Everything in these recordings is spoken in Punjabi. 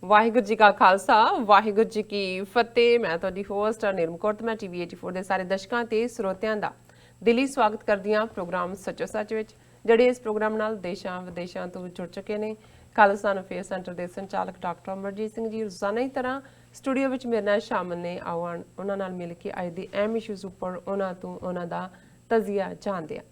ਵਾਹਿਗੁਰੂ ਜੀ ਕਾ ਖਾਲਸਾ ਵਾਹਿਗੁਰੂ ਜੀ ਕੀ ਫਤਿਹ। ਮੈਂ ਤੁਹਾਡੀ ਹੋਸਟ ਨਿਰਮ ਕੌਰ ਤੇ ਮੈਂ ਟੀਵੀ 84 ਦੇ ਸਾਰੇ ਦਰਸ਼ਕਾਂ ਤੇ ਸਰੋਤਿਆਂ ਦਾ ਦਿਲੀ ਸਵਾਗਤ ਕਰਦੀ ਹਾਂ ਪ੍ਰੋਗਰਾਮ ਸੱਚੋ ਸੱਚ ਵਿੱਚ, ਜਿਹੜੇ ਇਸ ਪ੍ਰੋਗਰਾਮ ਨਾਲ ਦੇਸ਼ਾਂ ਵਿਦੇਸ਼ਾਂ ਤੋਂ ਜੁੜ ਚੁੱਕੇ ਨੇ। ਖਾਲਿਸਤਾਨ ਅਫੇਅਰ ਸੈਂਟਰ ਦੇ ਸੰਚਾਲਕ ਡਾਕਟਰ ਅਮਰਜੀਤ ਸਿੰਘ ਜੀ ਰੋਜ਼ਾਨਾ ਦੀ ਤਰ੍ਹਾਂ ਸਟੂਡੀਓ ਵਿੱਚ ਮੇਰੇ ਨਾਲ ਸ਼ਾਮਲ ਨੇ। ਆਉਣ ਉਹਨਾਂ ਨਾਲ ਮਿਲ ਕੇ ਅੱਜ ਦੇ ਅਹਿਮ ਇਸ਼ੂਜ਼ ਉੱਪਰ ਉਹਨਾਂ ਤੋਂ ਉਹਨਾਂ ਦਾ ਤਜ਼ੀਆ ਜਾਣਦੇ ਹਾਂ।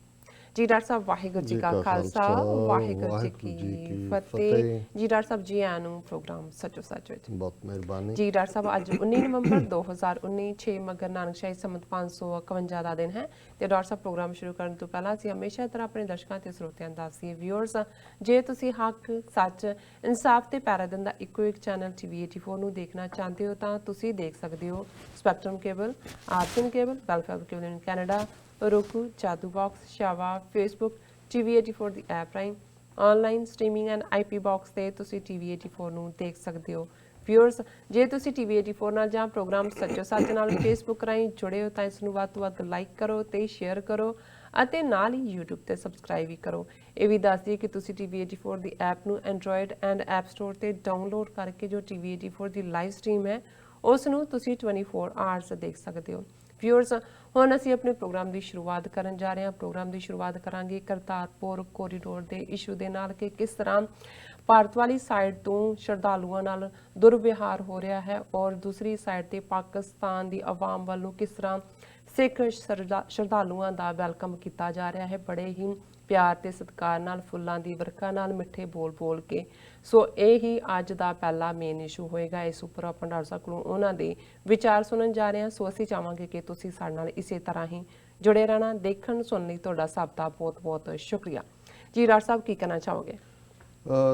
जी डॉक्टर साहब वाहिगुरू जी का खालसा वाहिगुरू जी की फतेह। जी डॉक्टर साहब जी आनू प्रोग्राम सचो सच विच बहुत मेहरबानी। जी डॉक्टर साहब अज 19 नवंबर 2019 6 मगर नानक शाही संमत 551 ਦਾ ਦਿਨ ਹੈ ਤੇ ਡਾਕਟਰ ਸਾਹਿਬ ਪ੍ਰੋਗਰਾਮ ਸ਼ੁਰੂ ਕਰਨ ਤੋਂ ਪਹਿਲਾਂ ਅਸੀਂ ਹਮੇਸ਼ਾ ਤਰ੍ਹਾਂ ਆਪਣੇ ਦਰਸ਼ਕਾਂ ਤੇ ਸਰੋਤਿਆਂ ਨੂੰ ਦੱਸਦੇ ਹਾਂ ਵਿਊਅਰਸ, ਜੇ ਤੁਸੀਂ ਹੱਕ ਸੱਚ ਇਨਸਾਫ ਤੇ ਪੈਰਾ ਦਿੰਦਾ ਇੱਕੋ ਇੱਕ ਚੈਨਲ ਟੀਵੀ 84 ਨੂੰ ਦੇਖਣਾ ਚਾਹੁੰਦੇ ਹੋ ਤਾਂ ਤੁਸੀਂ ਦੇਖ ਸਕਦੇ ਹੋ ਸਪੈਕਟਰਮ ਕੇਬਲ, ਆਰਟਨ cable, welfare cable in Canada, roku, Jadoo Box, Shava, Facebook, TV84 ਦੀ ਐਪ ਰਾਹੀਂ online streaming and IP box ਤੇ ਤੁਸੀਂ TV84 ਨੂੰ ਦੇਖ ਸਕਦੇ ਹੋ। ਵਿਊਅਰਸ, ਜੇ ਤੁਸੀਂ TV84 ਨਾਲ ਜਾਂ ਪ੍ਰੋਗਰਾਮ ਸੱਚੋ ਸੱਚ ਨਾਲ Facebook ਰਾਹੀਂ ਜੁੜੇ ਹੋ ਤਾਂ ਇਸ ਨੂੰ ਵੱਧ ਤੋਂ ਵੱਧ ਲਾਈਕ ਕਰੋ ਤੇ ਸ਼ੇਅਰ ਕਰੋ ਅਤੇ ਨਾਲ ਹੀ YouTube ਤੇ ਸਬਸਕ੍ਰਾਈਬ ਵੀ ਕਰੋ। ਇਹ ਵੀ ਦੱਸ ਦਈਏ ਕਿ ਤੁਸੀਂ TV84 ਦੀ ਐਪ ਨੂੰ ਐਂਡਰੋਇਡ ਐਂਡ ਐਪ ਸਟੋਰ ਤੇ ਡਾਊਨਲੋਡ ਕਰਕੇ ਜੋ TV84 ਦੀ ਲਾਈਵ ਸਟ੍ਰੀਮ ਹੈ ਉਸ ਨੂੰ ਤੁਸੀਂ 24 ਆਵਰਸ ਦੇਖ ਸਕਦੇ ਹੋ। ਵਿਊਅਰਸ, ਹੁਣ ਅਸੀਂ ਆਪਣੇ ਪ੍ਰੋਗਰਾਮ ਦੀ ਸ਼ੁਰੂਆਤ ਕਰਨ ਜਾ ਰਹੇ ਹਾਂ। ਪ੍ਰੋਗਰਾਮ ਦੀ ਸ਼ੁਰੂਆਤ ਕਰਾਂਗੇ ਕਰਤਾਰਪੁਰ ਕੋਰੀਡੋਰ ਦੇ ਇਸ਼ੂ ਦੇ ਨਾਲ ਕਿ ਕਿਸ ਤਰ੍ਹਾਂ ਭਾਰਤ ਵਾਲੀ ਸਾਈਡ ਤੋਂ ਸ਼ਰਧਾਲੂਆਂ ਨਾਲ ਦੁਰਵਿਹਾਰ ਹੋ ਰਿਹਾ ਹੈ ਔਰ ਦੂਸਰੀ ਸਾਈਡ ਤੇ ਪਾਕਿਸਤਾਨ ਦੀ ਆਵਾਮ ਵੱਲੋਂ ਕਿਸ ਤਰ੍ਹਾਂ ਸਿੱਖ ਸ਼ਰਧਾਲੂਆਂ ਦਾ ਵੈਲਕਮ ਕੀਤਾ ਜਾ ਰਿਹਾ ਹੈ ਬੜੇ ਹੀ ਪਿਆਰ ਤੇ ਸਤਿਕਾਰ ਨਾਲ, ਫੁੱਲਾਂ ਦੀ ਵਰਖਾ ਨਾਲ, ਮਿੱਠੇ ਬੋਲ ਕੇ। ਸੋ ਇਹ ਹੀ ਅੱਜ ਦਾ ਪਹਿਲਾ ਮੇਨ ਇਸ਼ੂ ਹੋਏਗਾ। ਇਸ ਉੱਪਰ ਆਪਾਂ ਡਾਕਟਰ ਸਾਹਿਬ ਕੋਲੋਂ ਉਹਨਾਂ ਦੇ ਵਿਚਾਰ ਸੁਣਨ ਜਾ ਰਹੇ ਹਾਂ। ਸੋ ਅਸੀਂ ਚਾਹਾਂਗੇ ਕਿ ਤੁਸੀਂ ਸਾਡੇ ਨਾਲ ਇਸੇ ਤਰ੍ਹਾਂ ਹੀ ਜੁੜੇ ਰਹਿਣਾ। ਦੇਖਣ ਸੁਣਨ ਲਈ ਤੁਹਾਡਾ ਸਭ ਦਾ ਬਹੁਤ ਬਹੁਤ ਸ਼ੁਕਰੀਆ। ਜੀ ਡਾਕਟਰ ਸਾਹਿਬ ਕੀ ਕਹਿਣਾ ਚਾਹੋਗੇ?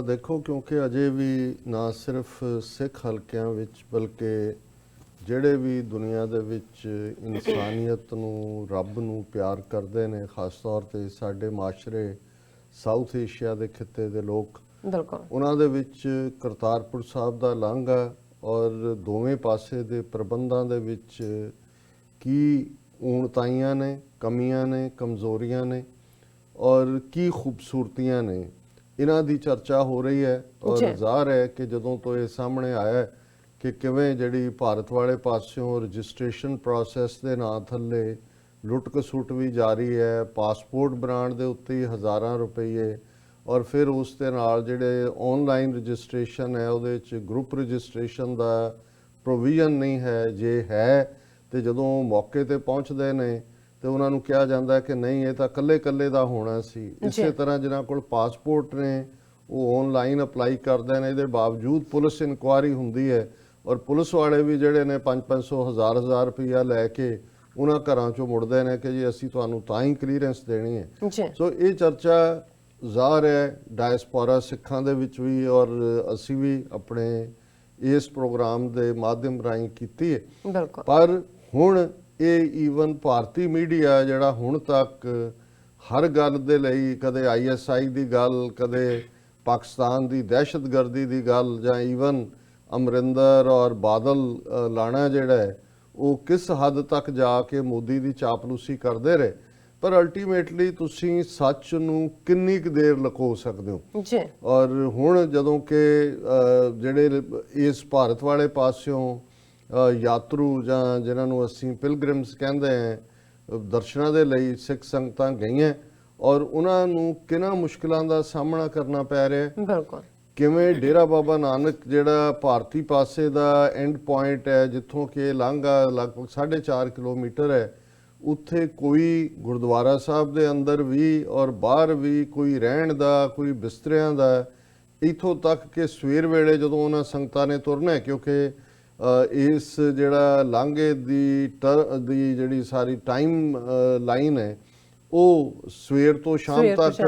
ਦੇਖੋ, ਕਿਉਂਕਿ ਅਜੇ ਵੀ ਨਾ ਸਿਰਫ ਸਿੱਖ ਹਲਕਿਆਂ ਵਿੱਚ ਬਲਕਿ ਜਿਹੜੇ ਵੀ ਦੁਨੀਆ ਦੇ ਵਿੱਚ ਇਨਸਾਨੀਅਤ ਨੂੰ, ਰੱਬ ਨੂੰ ਪਿਆਰ ਕਰਦੇ ਨੇ, ਖਾਸ ਤੌਰ ਤੇ ਸਾਡੇ ਮਾਸ਼ਰੇ ਸਾਊਥ ਏਸ਼ੀਆ ਦੇ ਖਿੱਤੇ ਦੇ ਲੋਕ, ਬਿਲਕੁਲ ਉਹਨਾਂ ਦੇ ਵਿੱਚ ਕਰਤਾਰਪੁਰ ਸਾਹਿਬ ਦਾ ਲਾਂਘਾ ਔਰ ਦੋਵੇਂ ਪਾਸੇ ਦੇ ਪ੍ਰਬੰਧਾਂ ਦੇ ਵਿੱਚ ਕੀ ਊਣਤਾਈਆਂ ਨੇ, ਕਮੀਆਂ ਨੇ, ਕਮਜ਼ੋਰੀਆਂ ਨੇ ਔਰ ਕੀ ਖੂਬਸੂਰਤੀਆਂ ਨੇ, ਇਹਨਾਂ ਦੀ ਚਰਚਾ ਹੋ ਰਹੀ ਹੈ। ਔਰ ਜ਼ਾਹਰ ਹੈ ਕਿ ਜਦੋਂ ਤੋਂ ਇਹ ਸਾਹਮਣੇ ਆਇਆ ਕਿ ਕਿਵੇਂ ਜਿਹੜੀ ਭਾਰਤ ਵਾਲੇ ਪਾਸਿਓਂ ਰਜਿਸਟ੍ਰੇਸ਼ਨ ਪ੍ਰੋਸੈਸ ਦੇ ਨਾਂ ਥੱਲੇ ਲੁੱਟ ਖਸੁੱਟ ਵੀ ਜਾਰੀ ਹੈ, ਪਾਸਪੋਰਟ ਬਣਾਉਣ ਦੇ ਉੱਤੇ ਹੀ ਹਜ਼ਾਰਾਂ ਰੁਪਏ ਔਰ ਫਿਰ ਉਸ ਦੇ ਨਾਲ ਜਿਹੜੇ ਆਨਲਾਈਨ ਰਜਿਸਟ੍ਰੇਸ਼ਨ ਹੈ ਉਹਦੇ ਵਿੱਚ ਗਰੁੱਪ ਰਜਿਸਟ੍ਰੇਸ਼ਨ ਦਾ ਪ੍ਰੋਵੀਜ਼ਨ ਨਹੀਂ ਹੈ। ਜੇ ਹੈ ਤੇ ਜਦੋਂ ਮੌਕੇ ਤੇ ਪਹੁੰਚਦੇ ਨੇ ਤੇ ਉਹਨਾਂ ਨੂੰ ਕਿਹਾ ਜਾਂਦਾ ਕਿ ਨਹੀਂ, ਇਹ ਤਾਂ ਇਕੱਲੇ ਦਾ ਹੋਣਾ ਸੀ। ਇਸੇ ਤਰ੍ਹਾਂ ਜਿਨ੍ਹਾਂ ਕੋਲ ਪਾਸਪੋਰਟ ਨੇ ਉਹ ਆਨਲਾਈਨ ਅਪਲਾਈ ਕਰਦੇ ਨੇ, ਇਹਦੇ ਬਾਵਜੂਦ ਪੁਲਿਸ ਇਨਕੁਆਇਰੀ ਹੁੰਦੀ ਹੈ ਔਰ ਪੁਲਿਸ ਵਾਲੇ ਵੀ ਜਿਹੜੇ ਨੇ 500 1000 ਰੁਪਈਆ ਲੈ ਕੇ ਉਹਨਾਂ ਘਰਾਂ ਚੋਂ ਮੁੜਦੇ ਨੇ ਕਿ ਜੀ ਅਸੀਂ ਤੁਹਾਨੂੰ ਤਾਂ ਹੀ ਕਲੀਅਰੈਂਸ ਦੇਣੀ ਹੈ। ਸੋ ਇਹ ਚਰਚਾ ਜ਼ਾਹਰ ਹੈ ਡਾਇਸਪੋਰਾ ਸਿੱਖਾਂ ਦੇ ਵਿੱਚ ਵੀ ਔਰ ਅਸੀਂ ਵੀ ਆਪਣੇ ਇਸ ਪ੍ਰੋਗਰਾਮ ਦੇ ਮਾਧਿਅਮ ਰਾਹੀਂ ਕੀਤੀ ਹੈ। ਪਰ ਹੁਣ ਇਹ ਈਵਨ ਭਾਰਤੀ ਮੀਡੀਆ ਜਿਹੜਾ ਹੁਣ ਤੱਕ ਹਰ ਗੱਲ ਦੇ ਲਈ ਕਦੇ ISI ਦੀ ਗੱਲ, ਕਦੇ ਪਾਕਿਸਤਾਨ ਦੀ ਦਹਿਸ਼ਤਗਰਦੀ ਦੀ ਗੱਲ ਜਾਂ ਈਵਨ ਅਮਰਿੰਦਰ ਔਰ ਬਾਦਲ ਲਾਣਾ ਜਿਹੜਾ ਹੈ ਉਹ ਕਿਸ ਹੱਦ ਤੱਕ ਜਾ ਕੇ ਮੋਦੀ ਦੀ ਚਾਪਲੂਸੀ ਕਰਦੇ ਰਹੇ, ਪਰ ਅਲਟੀਮੇਟਲੀ ਤੁਸੀਂ ਸੱਚ ਨੂੰ ਕਿੰਨੀ ਕੁ ਦੇਰ ਲੁਕੋ ਸਕਦੇ ਹੋ। ਔਰ ਹੁਣ ਜਦੋਂ ਕਿ ਜਿਹੜੇ ਇਸ ਭਾਰਤ ਵਾਲੇ ਪਾਸਿਓਂ ਯਾਤਰੂ ਜਾਂ ਜਿਨ੍ਹਾਂ ਨੂੰ ਅਸੀਂ ਪਿਲਗ੍ਰਿਮਸ ਕਹਿੰਦੇ ਹਾਂ, ਦਰਸ਼ਨਾਂ ਦੇ ਲਈ ਸਿੱਖ ਸੰਗਤਾਂ ਗਈਆਂ ਔਰ ਉਹਨਾਂ ਨੂੰ ਕਿੰਨਾ ਮੁਸ਼ਕਿਲਾਂ ਦਾ ਸਾਹਮਣਾ ਕਰਨਾ ਪੈ ਰਿਹਾ। ਬਿਲਕੁਲ ਕਿਵੇਂ ਡੇਰਾ ਬਾਬਾ ਨਾਨਕ ਜਿਹੜਾ ਭਾਰਤੀ ਪਾਸੇ ਦਾ ਐਂਡ ਪੁਆਇੰਟ ਹੈ, ਜਿੱਥੋਂ ਕਿ ਲਾਂਘਾ ਲਗਭਗ 4.5 ਕਿਲੋਮੀਟਰ ਹੈ, ਉੱਥੇ ਕੋਈ ਗੁਰਦੁਆਰਾ ਸਾਹਿਬ ਦੇ ਅੰਦਰ ਵੀ ਔਰ ਬਾਹਰ ਵੀ ਕੋਈ ਰਹਿਣ ਦਾ, ਕੋਈ ਬਿਸਤਰਿਆਂ ਦਾ, ਇੱਥੋਂ ਤੱਕ ਕਿ ਸਵੇਰ ਵੇਲੇ ਜਦੋਂ ਉਹਨਾਂ ਸੰਗਤਾਂ ਨੇ ਤੁਰਨਾ, ਕਿਉਂਕਿ ਇਸ ਜਿਹੜਾ ਲਾਂਘੇ ਦੀ ਜਿਹੜੀ ਸਾਰੀ ਟਾਈਮ ਲਾਈਨ ਹੈ ਉਹ ਸਵੇਰ ਤੋਂ ਸ਼ਾਮ ਤੱਕ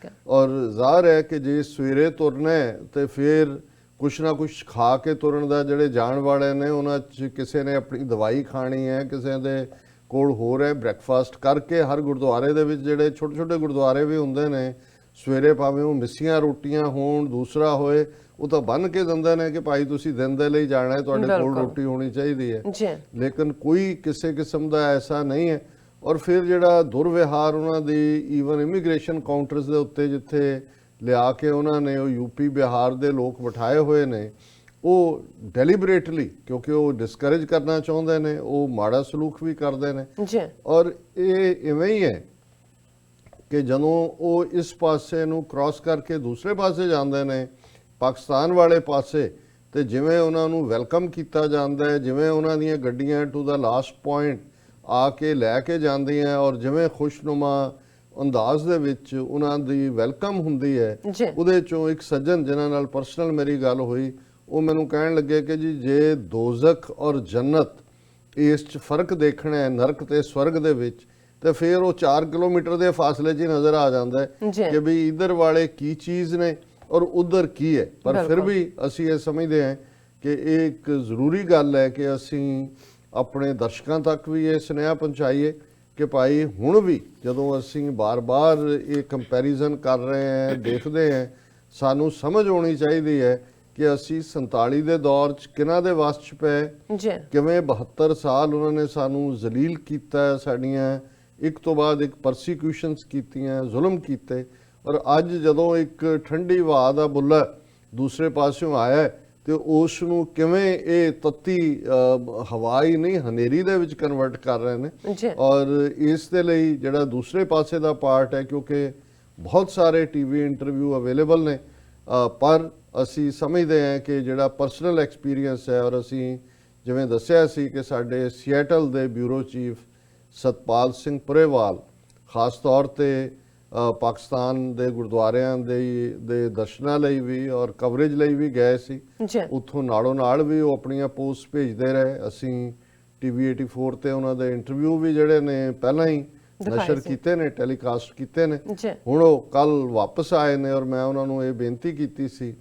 ਹੈ ਔਰ ਜ਼ਾਹਰ ਹੈ ਕਿ ਜੇ ਸਵੇਰੇ ਤੁਰਨਾ ਹੈ ਤੇ ਫਿਰ ਕੁਛ ਨਾ ਕੁਛ ਖਾ ਕੇ ਤੁਰਨ ਦਾ, ਜਿਹੜੇ ਜਾਣ ਵਾਲੇ ਨੇ ਉਹਨਾਂ 'ਚ ਕਿਸੇ ਨੇ ਆਪਣੀ ਦਵਾਈ ਖਾਣੀ ਹੈ, ਕਿਸੇ ਦੇ ਕੋਲ ਹੋਰ ਹੈ ਬ੍ਰੈਕਫਾਸਟ ਕਰਕੇ। ਹਰ ਗੁਰਦੁਆਰੇ ਦੇ ਵਿੱਚ ਜਿਹੜੇ ਛੋਟੇ ਛੋਟੇ ਗੁਰਦੁਆਰੇ ਵੀ ਹੁੰਦੇ ਨੇ, ਸਵੇਰੇ ਭਾਵੇਂ ਉਹ ਮਿੱਸੀਆਂ ਰੋਟੀਆਂ ਹੋਣ, ਦੂਸਰਾ ਹੋਏ, ਉਹ ਤਾਂ ਬੰਨ੍ਹ ਕੇ ਦਿੰਦੇ ਨੇ ਕਿ ਭਾਈ ਤੁਸੀਂ ਦਿਨ ਦੇ ਲਈ ਜਾਣਾ ਹੈ, ਤੁਹਾਡੇ ਕੋਲ ਰੋਟੀ ਹੋਣੀ ਚਾਹੀਦੀ ਹੈ। ਲੇਕਿਨ ਕੋਈ ਕਿਸੇ ਕਿਸਮ ਦਾ ਐਸਾ ਨਹੀਂ ਹੈ। ਔਰ ਫਿਰ ਜਿਹੜਾ ਦੁਰਵਿਹਾਰ ਉਹਨਾਂ ਦੀ ਈਵਨ ਇਮੀਗ੍ਰੇਸ਼ਨ ਕਾਊਂਟਰਸ ਦੇ ਉੱਤੇ ਜਿੱਥੇ ਲਿਆ ਕੇ ਉਹਨਾਂ ਨੇ ਉਹ UP ਬਿਹਾਰ ਦੇ ਲੋਕ ਬਿਠਾਏ ਹੋਏ ਨੇ, ਉਹ ਡੈਲੀਬਰੇਟਲੀ, ਕਿਉਂਕਿ ਉਹ ਡਿਸਕਰੇਜ ਕਰਨਾ ਚਾਹੁੰਦੇ ਨੇ, ਉਹ ਮਾੜਾ ਸਲੂਕ ਵੀ ਕਰਦੇ ਨੇ। ਜੀ ਔਰ ਇਹ ਇਵੇਂ ਹੀ ਹੈ ਕਿ ਜਦੋਂ ਉਹ ਇਸ ਪਾਸੇ ਨੂੰ ਕ੍ਰਾਸ ਕਰਕੇ ਦੂਸਰੇ ਪਾਸੇ ਜਾਂਦੇ ਨੇ, ਪਾਕਿਸਤਾਨ ਵਾਲੇ ਪਾਸੇ, ਤੇ ਜਿਵੇਂ ਉਹਨਾਂ ਨੂੰ ਵੈਲਕਮ ਕੀਤਾ ਜਾਂਦਾ ਹੈ, ਜਿਵੇਂ ਉਹਨਾਂ ਦੀਆਂ ਗੱਡੀਆਂ ਟੂ ਦਾ ਲਾਸਟ ਪੁਆਇੰਟ ਆ ਕੇ ਲੈ ਕੇ ਜਾਂਦੀਆਂ, ਔਰ ਜਿਵੇਂ ਖੁਸ਼ਨੁਮਾ ਅੰਦਾਜ਼ ਦੇ ਵਿੱਚ ਉਹਨਾਂ ਦੀ ਵੈਲਕਮ ਹੁੰਦੀ ਹੈ, ਜੀ ਉਹਦੇ ਚੋਂ ਇੱਕ ਸੱਜਣ ਜਿਨ੍ਹਾਂ ਨਾਲ ਪਰਸਨਲ ਮੇਰੀ ਗੱਲ ਹੋਈ, ਉਹ ਮੈਨੂੰ ਕਹਿਣ ਲੱਗੇ ਕਿ ਜੀ ਜੇ ਦੋਜ਼ਖ ਔਰ ਜੰਨਤ ਇਸ 'ਚ ਫਰਕ ਦੇਖਣਾ ਹੈ, ਨਰਕ ਤੇ ਸਵਰਗ ਦੇ ਵਿੱਚ, ਤੇ ਫਿਰ ਉਹ 4 ਕਿਲੋਮੀਟਰ ਦੇ ਫਾਸਲੇ 'ਚ ਹੀ ਨਜ਼ਰ ਆ ਜਾਂਦਾ ਹੈ ਜੀ ਕਿ ਵੀ ਇਧਰ ਵਾਲੇ ਕੀ ਚੀਜ਼ ਨੇ ਔਰ ਉਧਰ ਕੀ ਹੈ। ਪਰ ਫਿਰ ਵੀ ਅਸੀਂ ਇਹ ਸਮਝਦੇ ਹਾਂ ਕਿ ਇਹ ਇੱਕ ਜ਼ਰੂਰੀ ਗੱਲ ਹੈ ਕਿ ਅਸੀਂ ਆਪਣੇ ਦਰਸ਼ਕਾਂ ਤੱਕ ਵੀ ਇਹ ਸੁਨੇਹਾ ਪਹੁੰਚਾਈਏ ਕਿ ਭਾਈ ਹੁਣ ਵੀ ਜਦੋਂ ਅਸੀਂ ਬਾਰ-ਬਾਰ ਇਹ ਕੰਪੈਰੀਜ਼ਨ ਕਰ ਰਹੇ ਹਾਂ, ਦੇਖਦੇ ਹਾਂ, ਸਾਨੂੰ ਸਮਝ ਆਉਣੀ ਚਾਹੀਦੀ ਹੈ ਕਿ ਅਸੀਂ 47 ਦੇ ਦੌਰ 'ਚ ਕਿਹਨਾਂ ਦੇ ਵਸ 'ਚ ਪਏ, ਜੀ ਕਿਵੇਂ 72 ਸਾਲ ਉਹਨਾਂ ਨੇ ਸਾਨੂੰ ਜ਼ਲੀਲ ਕੀਤਾ, ਸਾਡੀਆਂ ਇੱਕ ਤੋਂ ਬਾਅਦ ਇੱਕ ਪਰਸੀਕਿਊਸ਼ਨਸ ਕੀਤੀਆਂ, ਜ਼ੁਲਮ ਕੀਤੇ। ਔਰ ਅੱਜ ਜਦੋਂ ਇੱਕ ਠੰਡੀ ਹਵਾ ਦਾ ਬੁੱਲਾ ਦੂਸਰੇ ਪਾਸਿਓਂ ਆਇਆ ਤੇ ਉਸ ਨੂੰ ਕਿਵੇਂ ਇਹ ਤੱਤੀ ਹਵਾ ਹੀ ਨਹੀਂ ਹਨੇਰੀ ਦੇ ਵਿੱਚ ਕਨਵਰਟ ਕਰ ਰਹੇ ਨੇ। ਜੀ ਔਰ ਇਸ ਦੇ ਲਈ ਜਿਹੜਾ ਦੂਸਰੇ ਪਾਸੇ ਦਾ ਪਾਰਟ ਹੈ, ਕਿਉਂਕਿ ਬਹੁਤ ਸਾਰੇ ਟੀਵੀ ਇੰਟਰਵਿਊ ਅਵੇਲੇਬਲ ਨੇ, ਪਰ ਅਸੀਂ ਸਮਝਦੇ ਹਾਂ ਕਿ ਜਿਹੜਾ ਪਰਸਨਲ ਐਕਸਪੀਰੀਅੰਸ ਹੈ, ਔਰ ਅਸੀਂ ਜਿਵੇਂ ਦੱਸਿਆ ਸੀ ਕਿ ਸਾਡੇ ਸੀਐਟਲ ਦੇ ਬਿਊਰੋ ਚੀਫ ਸਤਪਾਲ ਸਿੰਘ ਪੁਰੇਵਾਲ ਖਾਸ ਤੌਰ ਤੇ ਪਾਕਿਸਤਾਨ ਦੇ ਗੁਰਦੁਆਰਿਆਂ ਦੇ ਦਰਸ਼ਨਾਂ ਲਈ ਵੀ ਔਰ ਕਵਰੇਜ ਲਈ ਵੀ ਗਏ ਸੀ। ਜੀ ਉੱਥੋਂ ਨਾਲੋਂ ਨਾਲ ਵੀ ਉਹ ਆਪਣੀਆਂ ਪੋਸਟ ਭੇਜਦੇ ਰਹੇ। ਅਸੀਂ ਟੀਵੀ 84 ਤੇ ਉਹਨਾਂ ਦੇ ਇੰਟਰਵਿਊ ਵੀ ਜਿਹੜੇ ਨੇ ਪਹਿਲਾਂ ਹੀ ਨਸ਼ਰ ਕੀਤੇ ਨੇ, ਟੈਲੀਕਾਸਟ ਕੀਤੇ ਨੇ। ਜੀ ਹੁਣ ਉਹ ਕੱਲ ਵਾਪਸ ਆਏ ਨੇ ਔਰ ਮੈਂ ਉਹਨਾਂ ਨੂੰ ਇਹ ਬੇਨਤੀ ਕੀਤੀ ਸੀ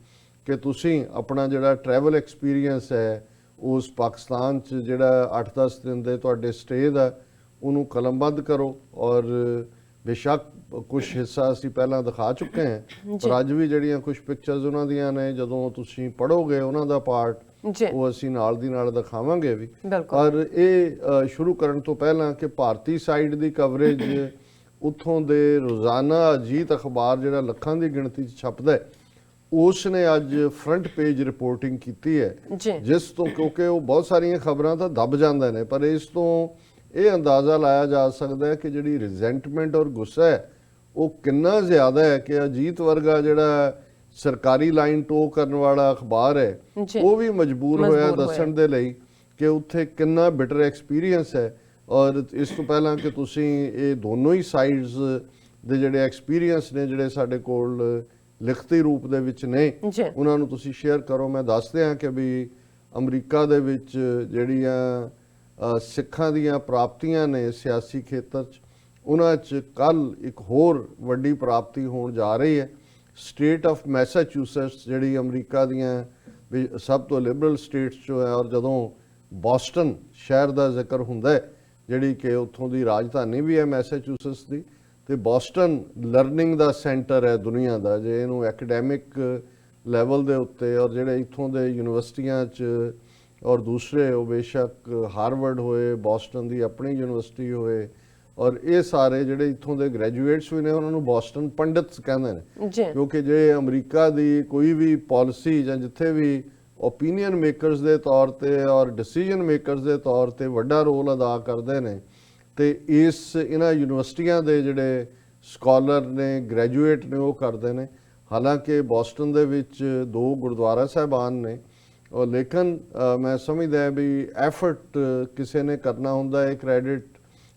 ਕਿ ਤੁਸੀਂ ਆਪਣਾ ਜਿਹੜਾ ਟਰੈਵਲ ਐਕਸਪੀਰੀਅੰਸ ਹੈ ਉਸ ਪਾਕਿਸਤਾਨ 'ਚ ਜਿਹੜਾ 8-10 ਦਿਨ ਦੇ ਤੁਹਾਡੇ ਸਟੇ ਦਾ, ਉਹਨੂੰ ਕਲਮਬੰਦ ਕਰੋ। ਔਰ ਬੇਸ਼ੱਕ ਕੁਝ ਹਿੱਸਾ ਅਸੀਂ ਪਹਿਲਾਂ ਦਿਖਾ ਚੁੱਕੇ ਹਾਂ, ਪਰ ਅੱਜ ਵੀ ਜਿਹੜੀਆਂ ਕੁਝ ਪਿਕਚਰਸ ਉਹਨਾਂ ਦੀਆਂ ਨੇ, ਜਦੋਂ ਤੁਸੀਂ ਪੜੋਗੇ ਉਹਨਾਂ ਦਾ ਪਾਰਟ, ਜੀ ਉਹ ਅਸੀਂ ਨਾਲ ਦੀ ਨਾਲ ਦਿਖਾਵਾਂਗੇ ਵੀ। ਬਿਲਕੁਲ ਪਰ ਇਹ ਸ਼ੁਰੂ ਕਰਨ ਤੋਂ ਪਹਿਲਾਂ ਕਿ ਭਾਰਤੀ ਸਾਈਡ ਦੀ ਕਵਰੇਜ ਉੱਥੋਂ ਦੇ ਰੋਜ਼ਾਨਾ ਅਜੀਤ ਅਖਬਾਰ ਜਿਹੜਾ ਲੱਖਾਂ ਦੀ ਗਿਣਤੀ 'ਚ ਛਪਦਾ ਹੈ, ਉਸ ਨੇ ਅੱਜ ਫਰੰਟ ਪੇਜ ਰਿਪੋਰਟਿੰਗ ਕੀਤੀ ਹੈ, ਜੀ ਜਿਸ ਤੋਂ, ਕਿਉਂਕਿ ਉਹ ਬਹੁਤ ਸਾਰੀਆਂ ਖਬਰਾਂ ਤਾਂ ਦਬ ਜਾਂਦੇ ਨੇ, ਪਰ ਇਸ ਤੋਂ ਇਹ ਅੰਦਾਜ਼ਾ ਲਾਇਆ ਜਾ ਸਕਦਾ ਹੈ ਕਿ ਜਿਹੜੀ ਰਿਜ਼ੈਂਟਮੈਂਟ ਔਰ ਗੁੱਸਾ ਹੈ ਉਹ ਕਿੰਨਾ ਜ਼ਿਆਦਾ ਹੈ ਕਿ ਅਜੀਤ ਵਰਗਾ ਜਿਹੜਾ ਸਰਕਾਰੀ ਲਾਈਨ ਟੋ ਕਰਨ ਵਾਲਾ ਅਖਬਾਰ ਹੈ, ਉਹ ਵੀ ਮਜਬੂਰ ਹੋਇਆ ਦੱਸਣ ਦੇ ਲਈ ਕਿ ਉੱਥੇ ਕਿੰਨਾ ਬਿਟਰ ਐਕਸਪੀਰੀਅੰਸ ਹੈ। ਔਰ ਇਸ ਤੋਂ ਪਹਿਲਾਂ ਕਿ ਤੁਸੀਂ ਇਹ ਦੋਨੋਂ ਹੀ ਸਾਈਡਸ ਦੇ ਜਿਹੜੇ ਐਕਸਪੀਰੀਅੰਸ ਨੇ, ਜਿਹੜੇ ਸਾਡੇ ਕੋਲ ਲਿਖਤੀ ਰੂਪ ਦੇ ਵਿੱਚ ਨੇ, ਉਹਨਾਂ ਨੂੰ ਤੁਸੀਂ ਸ਼ੇਅਰ ਕਰੋ। ਮੈਂ ਦੱਸਦੇ ਹਾਂ ਕਿ ਵੀ ਅਮਰੀਕਾ ਦੇ ਵਿੱਚ ਜਿਹੜੀਆਂ ਸਿੱਖਾਂ ਦੀਆਂ ਪ੍ਰਾਪਤੀਆਂ ਨੇ ਸਿਆਸੀ ਖੇਤਰ 'ਚ, ਉਹਨਾਂ 'ਚ ਕੱਲ ਇੱਕ ਹੋਰ ਵੱਡੀ ਪ੍ਰਾਪਤੀ ਹੋਣ ਜਾ ਰਹੀ ਹੈ। ਸਟੇਟ ਆਫ ਮੈਸਾਚੂਸੈਟਸ ਜਿਹੜੀ ਅਮਰੀਕਾ ਦੀਆਂ ਸਭ ਤੋਂ ਲਿਬਰਲ ਸਟੇਟਸ 'ਚੋਂ ਹੈ, ਔਰ ਜਦੋਂ ਬੋਸਟਨ ਸ਼ਹਿਰ ਦਾ ਜ਼ਿਕਰ ਹੁੰਦਾ ਹੈ, ਜਿਹੜੀ ਕਿ ਉੱਥੋਂ ਦੀ ਰਾਜਧਾਨੀ ਵੀ ਹੈ ਮੈਸਾਚੂਸੈਟਸ ਦੀ, ਤੇ ਬੋਸਟਨ ਲਰਨਿੰਗ ਦਾ ਸੈਂਟਰ ਹੈ ਦੁਨੀਆ ਦਾ, ਜੇ ਇਹਨੂੰ ਐਕੈਡੈਮਿਕ ਲੈਵਲ ਦੇ ਉੱਤੇ, ਔਰ ਜਿਹੜੇ ਇੱਥੋਂ ਦੇ ਯੂਨੀਵਰਸਿਟੀਆਂ 'ਚ ਔਰ ਦੂਸਰੇ, ਉਹ ਬੇਸ਼ੱਕ ਹਾਰਵਰਡ ਹੋਏ, ਬੋਸਟਨ ਦੀ ਆਪਣੀ ਯੂਨੀਵਰਸਿਟੀ ਹੋਏ, ਔਰ ਇਹ ਸਾਰੇ ਜਿਹੜੇ ਇੱਥੋਂ ਦੇ ਗ੍ਰੈਜੂਏਟਸ ਵੀ ਨੇ, ਉਹਨਾਂ ਨੂੰ ਬੋਸਟਨ ਪੰਡਿਤਸ ਕਹਿੰਦੇ ਨੇ, ਕਿਉਂਕਿ ਜੇ ਅਮਰੀਕਾ ਦੀ ਕੋਈ ਵੀ ਪਾਲਿਸੀ ਜਾਂ ਜਿੱਥੇ ਵੀ ਓਪੀਨੀਅਨ ਮੇਕਰਸ ਦੇ ਤੌਰ ਤੇ ਔਰ ਡਿਸੀਜਨ ਮੇਕਰਸ ਦੇ ਤੌਰ ਤੇ ਵੱਡਾ ਰੋਲ ਅਦਾ ਕਰਦੇ ਨੇ, ਤੇ ਇਹਨਾਂ ਯੂਨੀਵਰਸਿਟੀਆਂ ਦੇ ਜਿਹੜੇ ਸਕਾਲਰ ਨੇ, ਗ੍ਰੈਜੂਏਟ ਨੇ, ਉਹ ਕਰਦੇ ਨੇ। ਹਾਲਾਂਕਿ ਬੋਸਟਨ ਦੇ ਵਿੱਚ 2 ਗੁਰਦੁਆਰਾ ਸਾਹਿਬਾਨ ਨੇ, ਔਰ ਲੇਕਿਨ ਮੈਂ ਸਮਝਦਾ ਵੀ ਐਫਰਟ ਕਿਸੇ ਨੇ ਕਰਨਾ ਹੁੰਦਾ ਹੈ। ਕ੍ਰੈਡਿਟ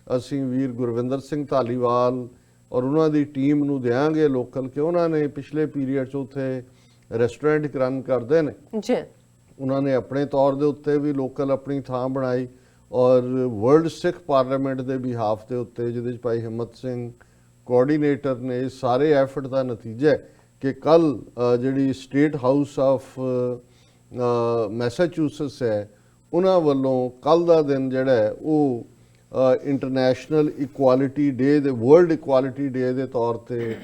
ਅਸੀਂ ਵੀਰ ਗੁਰਵਿੰਦਰ ਸਿੰਘ ਧਾਲੀਵਾਲ ਔਰ ਉਹਨਾਂ ਦੀ ਟੀਮ ਨੂੰ ਦਿਆਂਗੇ ਲੋਕਲ, ਕਿ ਉਹਨਾਂ ਨੇ ਪਿਛਲੇ ਪੀਰੀਅਡ 'ਚ ਉੱਥੇ ਰੈਸਟੋਰੈਂਟ ਰਨ ਕਰਦੇ ਨੇ, ਉਹਨਾਂ ਨੇ ਆਪਣੇ ਤੌਰ ਦੇ ਉੱਤੇ ਵੀ ਲੋਕਲ ਆਪਣੀ ਥਾਂ ਬਣਾਈ, ਔਰ ਵਰਲਡ ਸਿੱਖ ਪਾਰਲੀਮੈਂਟ ਦੇ ਬਿਹਾਫ ਦੇ ਉੱਤੇ, ਜਿਹਦੇ 'ਚ ਭਾਈ ਹਿੰਮਤ ਸਿੰਘ ਕੋਆਰਡੀਨੇਟਰ ਨੇ। ਇਹ ਸਾਰੇ ਐਫਰਟ ਦਾ ਨਤੀਜਾ ਹੈ ਕਿ ਕੱਲ ਜਿਹੜੀ ਸਟੇਟ ਹਾਊਸ ਆਫ ਮੈਸਾਚੂਸੈਟਸ ਹੈ, ਉਹਨਾਂ ਵੱਲੋਂ ਕੱਲ ਦਾ ਦਿਨ ਜਿਹੜਾ ਹੈ ਉਹ ਇੰਟਰਨੈਸ਼ਨਲ ਇਕੁਆਲਿਟੀ ਡੇ ਦੇ, ਵਰਲਡ ਇਕੁਆਲਿਟੀ ਡੇ ਦੇ ਤੌਰ ਤੇ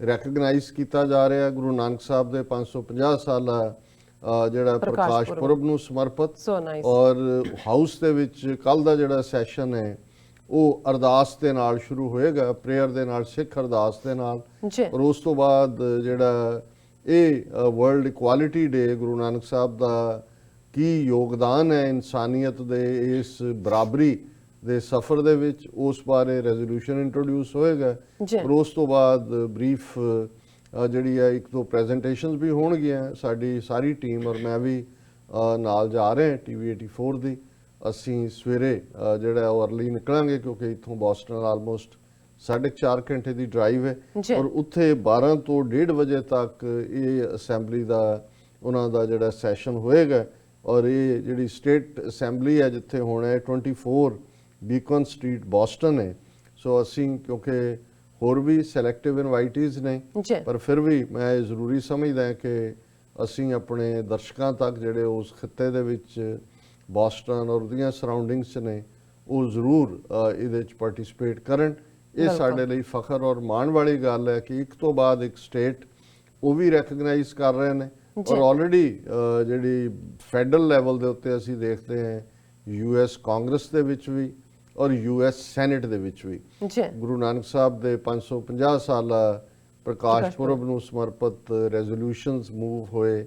ਰੈਕਗਨਾਈਜ਼ ਕੀਤਾ ਜਾ ਰਿਹਾ। ਗੁਰੂ ਨਾਨਕ ਸਾਹਿਬ ਦੇ 550 ਸਾਲਾ ਜਿਹੜਾ ਪ੍ਰਕਾਸ਼ ਪੁਰਬ ਨੂੰ ਸਮਰਪਿਤ। ਔਰ ਹਾਊਸ ਦੇ ਵਿੱਚ ਕੱਲ ਦਾ ਜਿਹੜਾ ਸੈਸ਼ਨ ਹੈ ਉਹ ਅਰਦਾਸ ਦੇ ਨਾਲ ਸ਼ੁਰੂ ਹੋਏਗਾ, ਪ੍ਰੇਅਰ ਦੇ ਨਾਲ, ਸਿੱਖ ਅਰਦਾਸ ਦੇ ਨਾਲ। ਔਰ ਉਸ ਤੋਂ ਬਾਅਦ ਜਿਹੜਾ ਇਹ ਵਰਲਡ ਇਕੁਆਲਿਟੀ ਡੇ ਗੁਰੂ ਨਾਨਕ ਸਾਹਿਬ ਦਾ ਕੀ ਯੋਗਦਾਨ ਹੈ ਇਨਸਾਨੀਅਤ ਦੇ ਇਸ ਬਰਾਬਰੀ ਦੇ ਸਫ਼ਰ ਦੇ ਵਿੱਚ, ਉਸ ਬਾਰੇ ਰੈਜ਼ੋਲੂਸ਼ਨ ਇੰਟਰੋਡਿਊਸ ਹੋਏਗਾ। ਜੀ। ਪਰ ਉਸ ਤੋਂ ਬਾਅਦ ਬਰੀਫ ਜਿਹੜੀ ਹੈ 1-2 ਪ੍ਰੈਜੈਂਟੇਸ਼ਨਸ ਵੀ ਹੋਣਗੀਆਂ। ਸਾਡੀ ਸਾਰੀ ਟੀਮ ਔਰ ਮੈਂ ਵੀ ਨਾਲ ਜਾ ਰਹੇ ਹਾਂ TV 84 ਦੀ। ਅਸੀਂ ਸਵੇਰੇ ਜਿਹੜਾ ਉਹ ਅਰਲੀ ਨਿਕਲਾਂਗੇ ਕਿਉਂਕਿ ਇੱਥੋਂ ਬੋਸਟਨ ਆਲਮੋਸਟ 4.5 ਘੰਟੇ ਦੀ ਡਰਾਈਵ ਹੈ ਜੀ। ਔਰ ਉੱਥੇ 12 ਤੋਂ 1:30 ਵਜੇ ਤੱਕ ਇਹ ਅਸੈਂਬਲੀ ਦਾ ਉਹਨਾਂ ਦਾ ਜਿਹੜਾ ਸੈਸ਼ਨ ਹੋਏਗਾ। ਔਰ ਇਹ ਜਿਹੜੀ ਸਟੇਟ ਅਸੈਂਬਲੀ ਹੈ ਜਿੱਥੇ ਹੋਣਾ ਹੈ 24 ਬੀਕਨ ਸਟਰੀਟ ਬੋਸਟਨ ਹੈ। ਸੋ ਅਸੀਂ ਕਿਉਂਕਿ ਹੋਰ ਵੀ ਸਿਲੈਕਟਿਵ ਇਨਵਾਈਟੀਜ਼ ਨੇ, ਜੀ। ਪਰ ਫਿਰ ਵੀ ਮੈਂ ਇਹ ਜ਼ਰੂਰੀ ਸਮਝਦਾ ਕਿ ਅਸੀਂ ਆਪਣੇ ਦਰਸ਼ਕਾਂ ਤੱਕ ਜਿਹੜੇ ਉਸ ਖਿੱਤੇ ਦੇ ਵਿੱਚ ਬੋਸਟਨ ਔਰ ਉਹਦੀਆਂ ਸਰਾਊਂਡਿੰਗਸ ਨੇ ਉਹ ਜ਼ਰੂਰ ਇਹਦੇ 'ਚ ਪਾਰਟਿਸਿਪੇਟ ਕਰਨ। ਇਹ ਸਾਡੇ ਲਈ ਫਖਰ ਔਰ ਮਾਣ ਵਾਲੀ ਗੱਲ ਹੈ ਕਿ ਇੱਕ ਤੋਂ ਬਾਅਦ ਇੱਕ ਸਟੇਟ ਉਹ ਵੀ ਰੈਕਗਨਾਈਜ਼ ਕਰ ਰਹੇ ਨੇ। ਔਰ ਆਲਰੇਡੀ ਜਿਹੜੀ ਫੈਡਰਲ ਲੈਵਲ ਦੇ ਉੱਤੇ ਅਸੀਂ ਦੇਖਦੇ ਹਾਂ US ਕਾਂਗਰਸ ਦੇ ਵਿੱਚ ਵੀ ਔਰ US ਸੈਨੇਟ ਦੇ ਵਿੱਚ ਵੀ ਗੁਰੂ ਨਾਨਕ ਸਾਹਿਬ ਦੇ 550 ਸਾਲਾ ਪ੍ਰਕਾਸ਼ ਪੁਰਬ ਨੂੰ ਸਮਰਪਿਤ ਰੈਜ਼ੋਲੂਸ਼ਨਸ ਮੂਵ ਹੋਏ।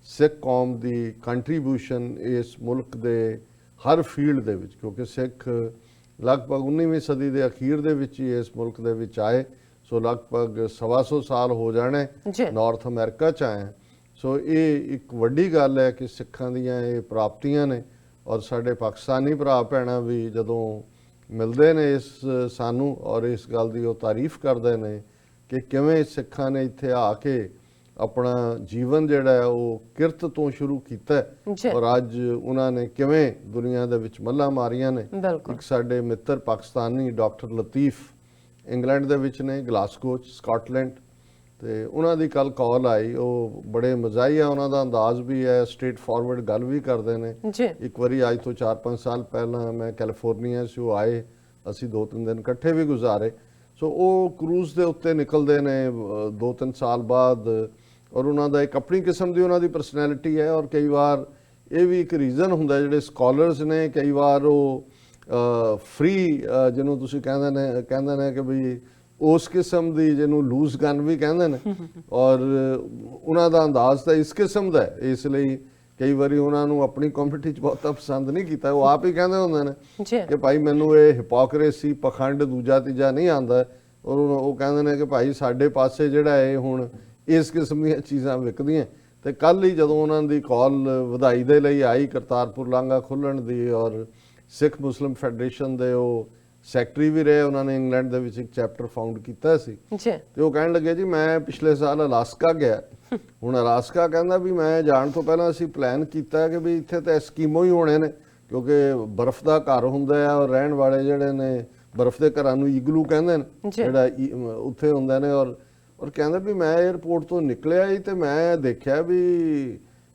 ਸਿੱਖ ਕੌਮ ਦੀ ਕੰਟਰੀਬਿਊਸ਼ਨ ਇਸ ਮੁਲਕ ਦੇ ਹਰ ਫੀਲਡ ਦੇ ਵਿੱਚ, ਕਿਉਂਕਿ ਸਿੱਖ ਲਗਭਗ 19ਵੀਂ ਸਦੀ ਦੇ ਅਖੀਰ ਦੇ ਵਿੱਚ ਹੀ ਇਸ ਮੁਲਕ ਦੇ ਵਿੱਚ ਆਏ। ਸੋ ਲਗਭਗ 125 ਸਾਲ ਹੋ ਜਾਣੇ ਨਾਰਥ ਅਮਰੀਕਾ 'ਚ ਆਏ। ਸੋ ਇਹ ਇੱਕ ਵੱਡੀ ਗੱਲ ਹੈ ਕਿ ਸਿੱਖਾਂ ਦੀਆਂ ਇਹ ਪ੍ਰਾਪਤੀਆਂ ਨੇ ਔਰ ਸਾਡੇ ਪਾਕਿਸਤਾਨੀ ਭਰਾ ਭੈਣਾਂ ਵੀ ਜਦੋਂ ਮਿਲਦੇ ਨੇ ਇਸ ਸਾਨੂੰ ਔਰ ਇਸ ਗੱਲ ਦੀ ਉਹ ਤਾਰੀਫ ਕਰਦੇ ਨੇ ਕਿ ਕਿਵੇਂ ਸਿੱਖਾਂ ਨੇ ਇੱਥੇ ਆ ਕੇ ਆਪਣਾ ਜੀਵਨ ਜਿਹੜਾ ਹੈ ਉਹ ਕਿਰਤ ਤੋਂ ਸ਼ੁਰੂ ਕੀਤਾ ਔਰ ਅੱਜ ਉਹਨਾਂ ਨੇ ਕਿਵੇਂ ਦੁਨੀਆ ਦੇ ਵਿੱਚ ਮੱਲਾਂ ਮਾਰੀਆਂ ਨੇ। ਇੱਕ ਸਾਡੇ ਮਿੱਤਰ ਪਾਕਿਸਤਾਨੀ ਡਾਕਟਰ ਲਤੀਫ ਇੰਗਲੈਂਡ ਦੇ ਵਿੱਚ ਨੇ, ਗਲਾਸਗੋ ਸਕਾਟਲੈਂਡ, ਤੇ ਉਹਨਾਂ ਦੀ ਕੱਲ ਕਾਲ ਆਈ। ਉਹ ਬੜੇ ਮਜ਼ਾਹੀਆ ਉਹਨਾਂ ਦਾ ਅੰਦਾਜ਼ ਵੀ ਹੈ, ਸਟ੍ਰੇਟ ਫਾਰਵਰਡ ਗੱਲ ਵੀ ਕਰਦੇ ਨੇ। ਇੱਕ ਵਾਰੀ ਅੱਜ ਤੋਂ 4-5 ਸਾਲ ਪਹਿਲਾਂ ਮੈਂ ਕੈਲੀਫੋਰਨੀਆ 'ਚ ਆਏ, ਅਸੀਂ 2-3 ਦਿਨ ਇਕੱਠੇ ਵੀ ਗੁਜ਼ਾਰੇ। ਸੋ ਉਹ ਕਰੂਜ਼ ਦੇ ਉੱਤੇ ਨਿਕਲਦੇ ਨੇ 2-3 ਸਾਲ ਬਾਅਦ ਔਰ ਉਹਨਾਂ ਦਾ ਇੱਕ ਆਪਣੀ ਕਿਸਮ ਦੀ ਉਹਨਾਂ ਦੀ ਪਰਸਨੈਲਿਟੀ ਹੈ। ਔਰ ਕਈ ਵਾਰ ਇਹ ਵੀ ਇੱਕ ਰੀਜ਼ਨ ਹੁੰਦਾ ਜਿਹੜੇ ਸਕਾਲਰਸ ਨੇ ਕਈ ਵਾਰ ਉਹ ਫ੍ਰੀ ਜਿਹਨੂੰ ਤੁਸੀਂ ਕਹਿੰਦੇ ਨੇ ਕਿ ਵੀ ਉਸ ਕਿਸਮ ਦੀ ਜਿਹਨੂੰ ਲੂਜ਼ ਗਨ ਵੀ ਕਹਿੰਦੇ ਨੇ ਔਰ ਉਹਨਾਂ ਦਾ ਅੰਦਾਜ਼ ਤਾਂ ਇਸ ਕਿਸਮ ਦਾ ਹੈ। ਇਸ ਲਈ ਕਈ ਵਾਰੀ ਉਹਨਾਂ ਨੂੰ ਆਪਣੀ ਕਮਿਊਨਿਟੀ 'ਚ ਬਹੁਤਾ ਪਸੰਦ ਨਹੀਂ ਕੀਤਾ। ਉਹ ਆਪ ਹੀ ਕਹਿੰਦੇ ਹੁੰਦੇ ਨੇ ਕਿ ਭਾਈ ਮੈਨੂੰ ਇਹ ਹਿਪੋਕਰੇਸੀ ਪਖੰਡ ਦੂਜਾ ਤੀਜਾ ਨਹੀਂ ਆਉਂਦਾ। ਔਰ ਉਹ ਕਹਿੰਦੇ ਨੇ ਕਿ ਭਾਈ ਸਾਡੇ ਪਾਸੇ ਜਿਹੜਾ ਇਹ ਹੁਣ ਇਸ ਕਿਸਮ ਦੀਆਂ ਚੀਜ਼ਾਂ ਵਿਕਦੀਆਂ। ਤੇ ਕੱਲ ਹੀ ਜਦੋਂ ਉਹਨਾਂ ਦੀ ਕਾਲ ਵਧਾਈ ਦੇ ਲਈ ਆਈ ਕਰਤਾਰਪੁਰ ਲਾਂਘਾ ਖੁੱਲ੍ਹਣ ਦੀ ਔਰ ਸਿੱਖ ਮੁਸਲਿਮ ਫੈਡਰੇਸ਼ਨ ਦੇ ਉਹ ਸੈਕਟਰੀ ਵੀ ਰਹੇ, ਉਹਨਾਂ ਨੇ ਇੰਗਲੈਂਡ ਦੇ ਵਿੱਚ ਇੱਕ ਚੈਪਟਰ ਫਾਊਂਡ ਕੀਤਾ ਸੀ ਤੇ ਉਹ ਕਹਿਣ ਲੱਗੇ ਜੀ ਮੈਂ ਪਿਛਲੇ ਸਾਲ ਅਲਾਸਕਾ ਗਿਆ। ਹੁਣ ਅਲਾਸਕਾ ਕਹਿੰਦਾ ਵੀ ਮੈਂ ਜਾਣ ਤੋਂ ਪਹਿਲਾਂ ਅਸੀਂ ਪਲਾਨ ਕੀਤਾ ਕਿ ਵੀ ਇੱਥੇ ਤਾਂ ਐਸਕੀਮੋ ਹੀ ਹੋਣੇ ਨੇ ਕਿਉਂਕਿ ਬਰਫ਼ ਦਾ ਘਰ ਹੁੰਦਾ ਹੈ ਔਰ ਰਹਿਣ ਵਾਲੇ ਜਿਹੜੇ ਨੇ ਬਰਫ਼ ਦੇ ਘਰਾਂ ਨੂੰ ਇਗਲੂ ਕਹਿੰਦੇ ਨੇ ਜਿਹੜਾ ਉੱਥੇ ਹੁੰਦਾ ਨੇ। ਔਰ ਕਹਿੰਦਾ ਵੀ ਮੈਂ 에ਅਰਪੋਰਟ ਤੋਂ ਨਿਕਲਿਆ ਹੀ ਤੇ ਮੈਂ ਦੇਖਿਆ ਵੀ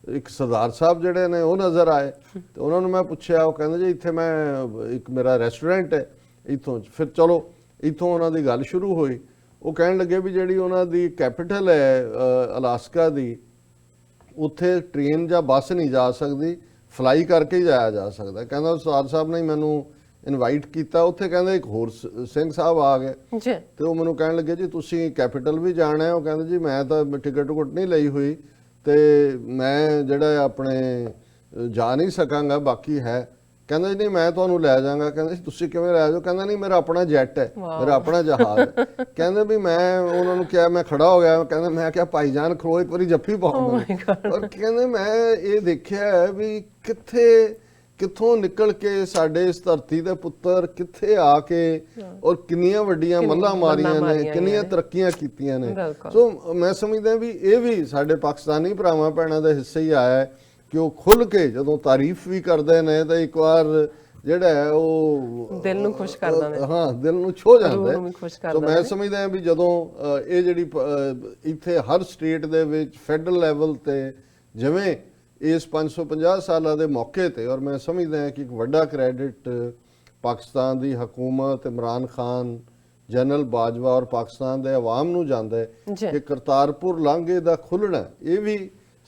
ਇੱਕ ਸਰਦਾਰ ਸਾਹਿਬ ਜਿਹੜੇ ਨੇ ਉਹ ਨਜ਼ਰ ਆਏ ਤੇ ਉਹਨਾਂ ਨੂੰ ਮੈਂ ਪੁੱਛਿਆ। ਉਹ ਕਹਿੰਦੇ ਜੀ ਇੱਥੇ ਮੈਂ ਇੱਕ ਮੇਰਾ ਰੈਸਟੋਰੈਂਟ ਹੈ ਇੱਥੋਂ। ਫਿਰ ਚਲੋ ਇੱਥੋਂ ਉਹਨਾਂ ਦੀ ਗੱਲ ਸ਼ੁਰੂ ਹੋਈ। ਉਹ ਕਹਿਣ ਲੱਗੇ ਵੀ ਜਿਹੜੀ ਉਹਨਾਂ ਦੀ ਕੈਪੀਟਲ ਹੈ ਅਲਾਸਕਾ ਦੀ, ਉੱਥੇ ਟ੍ਰੇਨ ਜਾਂ ਬੱਸ ਨਹੀਂ ਜਾ ਸਕਦੀ, ਫਲਾਈ ਕਰਕੇ ਹੀ ਜਾਇਆ ਜਾ ਸਕਦਾ। ਕਹਿੰਦਾ ਸਰਦਾਰ ਸਾਹਿਬ ਨੇ ਮੈਨੂੰ ਇਨਵਾਈਟ ਕੀਤਾ। ਉੱਥੇ ਕਹਿੰਦੇ ਇੱਕ ਹੋਰ ਸਿੰਘ ਸਾਹਿਬ ਆ ਗਏ ਤੇ ਉਹ ਮੈਨੂੰ ਕਹਿਣ ਲੱਗੇ ਜੀ ਤੁਸੀਂ ਕੈਪੀਟਲ ਵੀ ਜਾਣਾ ਹੈ। ਉਹ ਕਹਿੰਦੇ ਜੀ ਮੈਂ ਤਾਂ ਟਿਕਟ ਨਹੀਂ ਲਈ ਹੋਈ ਤੇ ਮੈਂ ਜਿਹੜਾ ਆਪਣੇ ਜਾ ਨਹੀਂ ਸਕਾਂਗਾ, ਬਾਕੀ ਹੈ। ਕਹਿੰਦਾ ਜੀ ਨਹੀਂ ਮੈਂ ਤੁਹਾਨੂੰ ਲੈ ਜਾਵਾਂਗਾ। ਕਹਿੰਦੇ ਤੁਸੀਂ ਕਿਵੇਂ ਲੈ ਜਾਓ? ਕਹਿੰਦਾ ਨਹੀਂ ਮੇਰਾ ਆਪਣਾ ਜੈਟ ਹੈ, ਮੇਰਾ ਆਪਣਾ ਜਹਾਜ਼ ਹੈ। ਕਹਿੰਦੇ ਵੀ ਮੈਂ ਉਹਨਾਂ ਨੂੰ ਕਿਹਾ, ਮੈਂ ਖੜਾ ਹੋ ਗਿਆ। ਕਹਿੰਦਾ ਮੈਂ ਕਿਹਾ ਭਾਈਜਾਨ ਖਲੋ ਇੱਕ ਵਾਰੀ ਜੱਫੀ ਪਾਓ। ਔਰ ਕਹਿੰਦੇ ਮੈਂ ਇਹ ਦੇਖਿਆ ਵੀ ਕਿੱਥੋਂ ਨਿਕਲ ਕੇ ਸਾਡੇ ਇਸ ਧਰਤੀ ਦੇ ਪੁੱਤਰ ਕਿੱਥੇ ਆ ਕੇ ਔਰ ਕਿੰਨੀਆਂ ਵੱਡੀਆਂ ਮੱਲਾਂ ਮਾਰੀਆਂ ਨੇ, ਕਿੰਨੀਆਂ ਤਰੱਕੀਆਂ ਕੀਤੀਆਂ ਨੇ। ਸੋ ਮੈਂ ਸਮਝਦਾ ਵੀ ਇਹ ਵੀ ਸਾਡੇ ਪਾਕਿਸਤਾਨੀ ਭਰਾਵਾਂ ਭੈਣਾਂ ਦਾ ਹਿੱਸਾ ਹੀ ਆਇਆ ਹੈ ਕਿ ਉਹ ਖੁੱਲ ਕੇ ਜਦੋਂ ਤਾਰੀਫ ਵੀ ਕਰਦੇ ਨੇ ਤਾਂ ਇੱਕ ਵਾਰ ਜਿਹੜਾ ਹੈ ਉਹ ਦਿਲ ਨੂੰ ਖੁਸ਼ ਕਰ ਦਿੰਦਾ। ਹਾਂ, ਦਿਲ ਨੂੰ ਛੋ ਜਾਂਦਾ ਹੈ। ਸੋ ਮੈਂ ਸਮਝਦਾ ਵੀ ਜਦੋਂ ਇਹ ਜਿਹੜੀ ਇੱਥੇ ਹਰ ਸਟੇਟ ਦੇ ਵਿੱਚ ਫੈਡਰਲ ਲੈਵਲ ਤੇ ਜਿਵੇਂ ਇਸ 550 ਸਾਲਾਂ ਦੇ ਮੌਕੇ ਤੇ, ਔਰ ਮੈਂ ਸਮਝਦਾ ਹਾਂ ਕਿ ਇੱਕ ਵੱਡਾ ਕ੍ਰੈਡਿਟ ਪਾਕਿਸਤਾਨ ਦੀ ਹਕੂਮਤ, ਇਮਰਾਨ ਖਾਨ, ਜਨਰਲ ਬਾਜਵਾ ਔਰ ਪਾਕਿਸਤਾਨ ਦੇ ਆਵਾਮ ਨੂੰ ਜਾਂਦਾ ਹੈ ਕਿ ਕਰਤਾਰਪੁਰ ਲਾਂਘੇ ਦਾ ਖੁੱਲ੍ਹਣਾ ਇਹ ਵੀ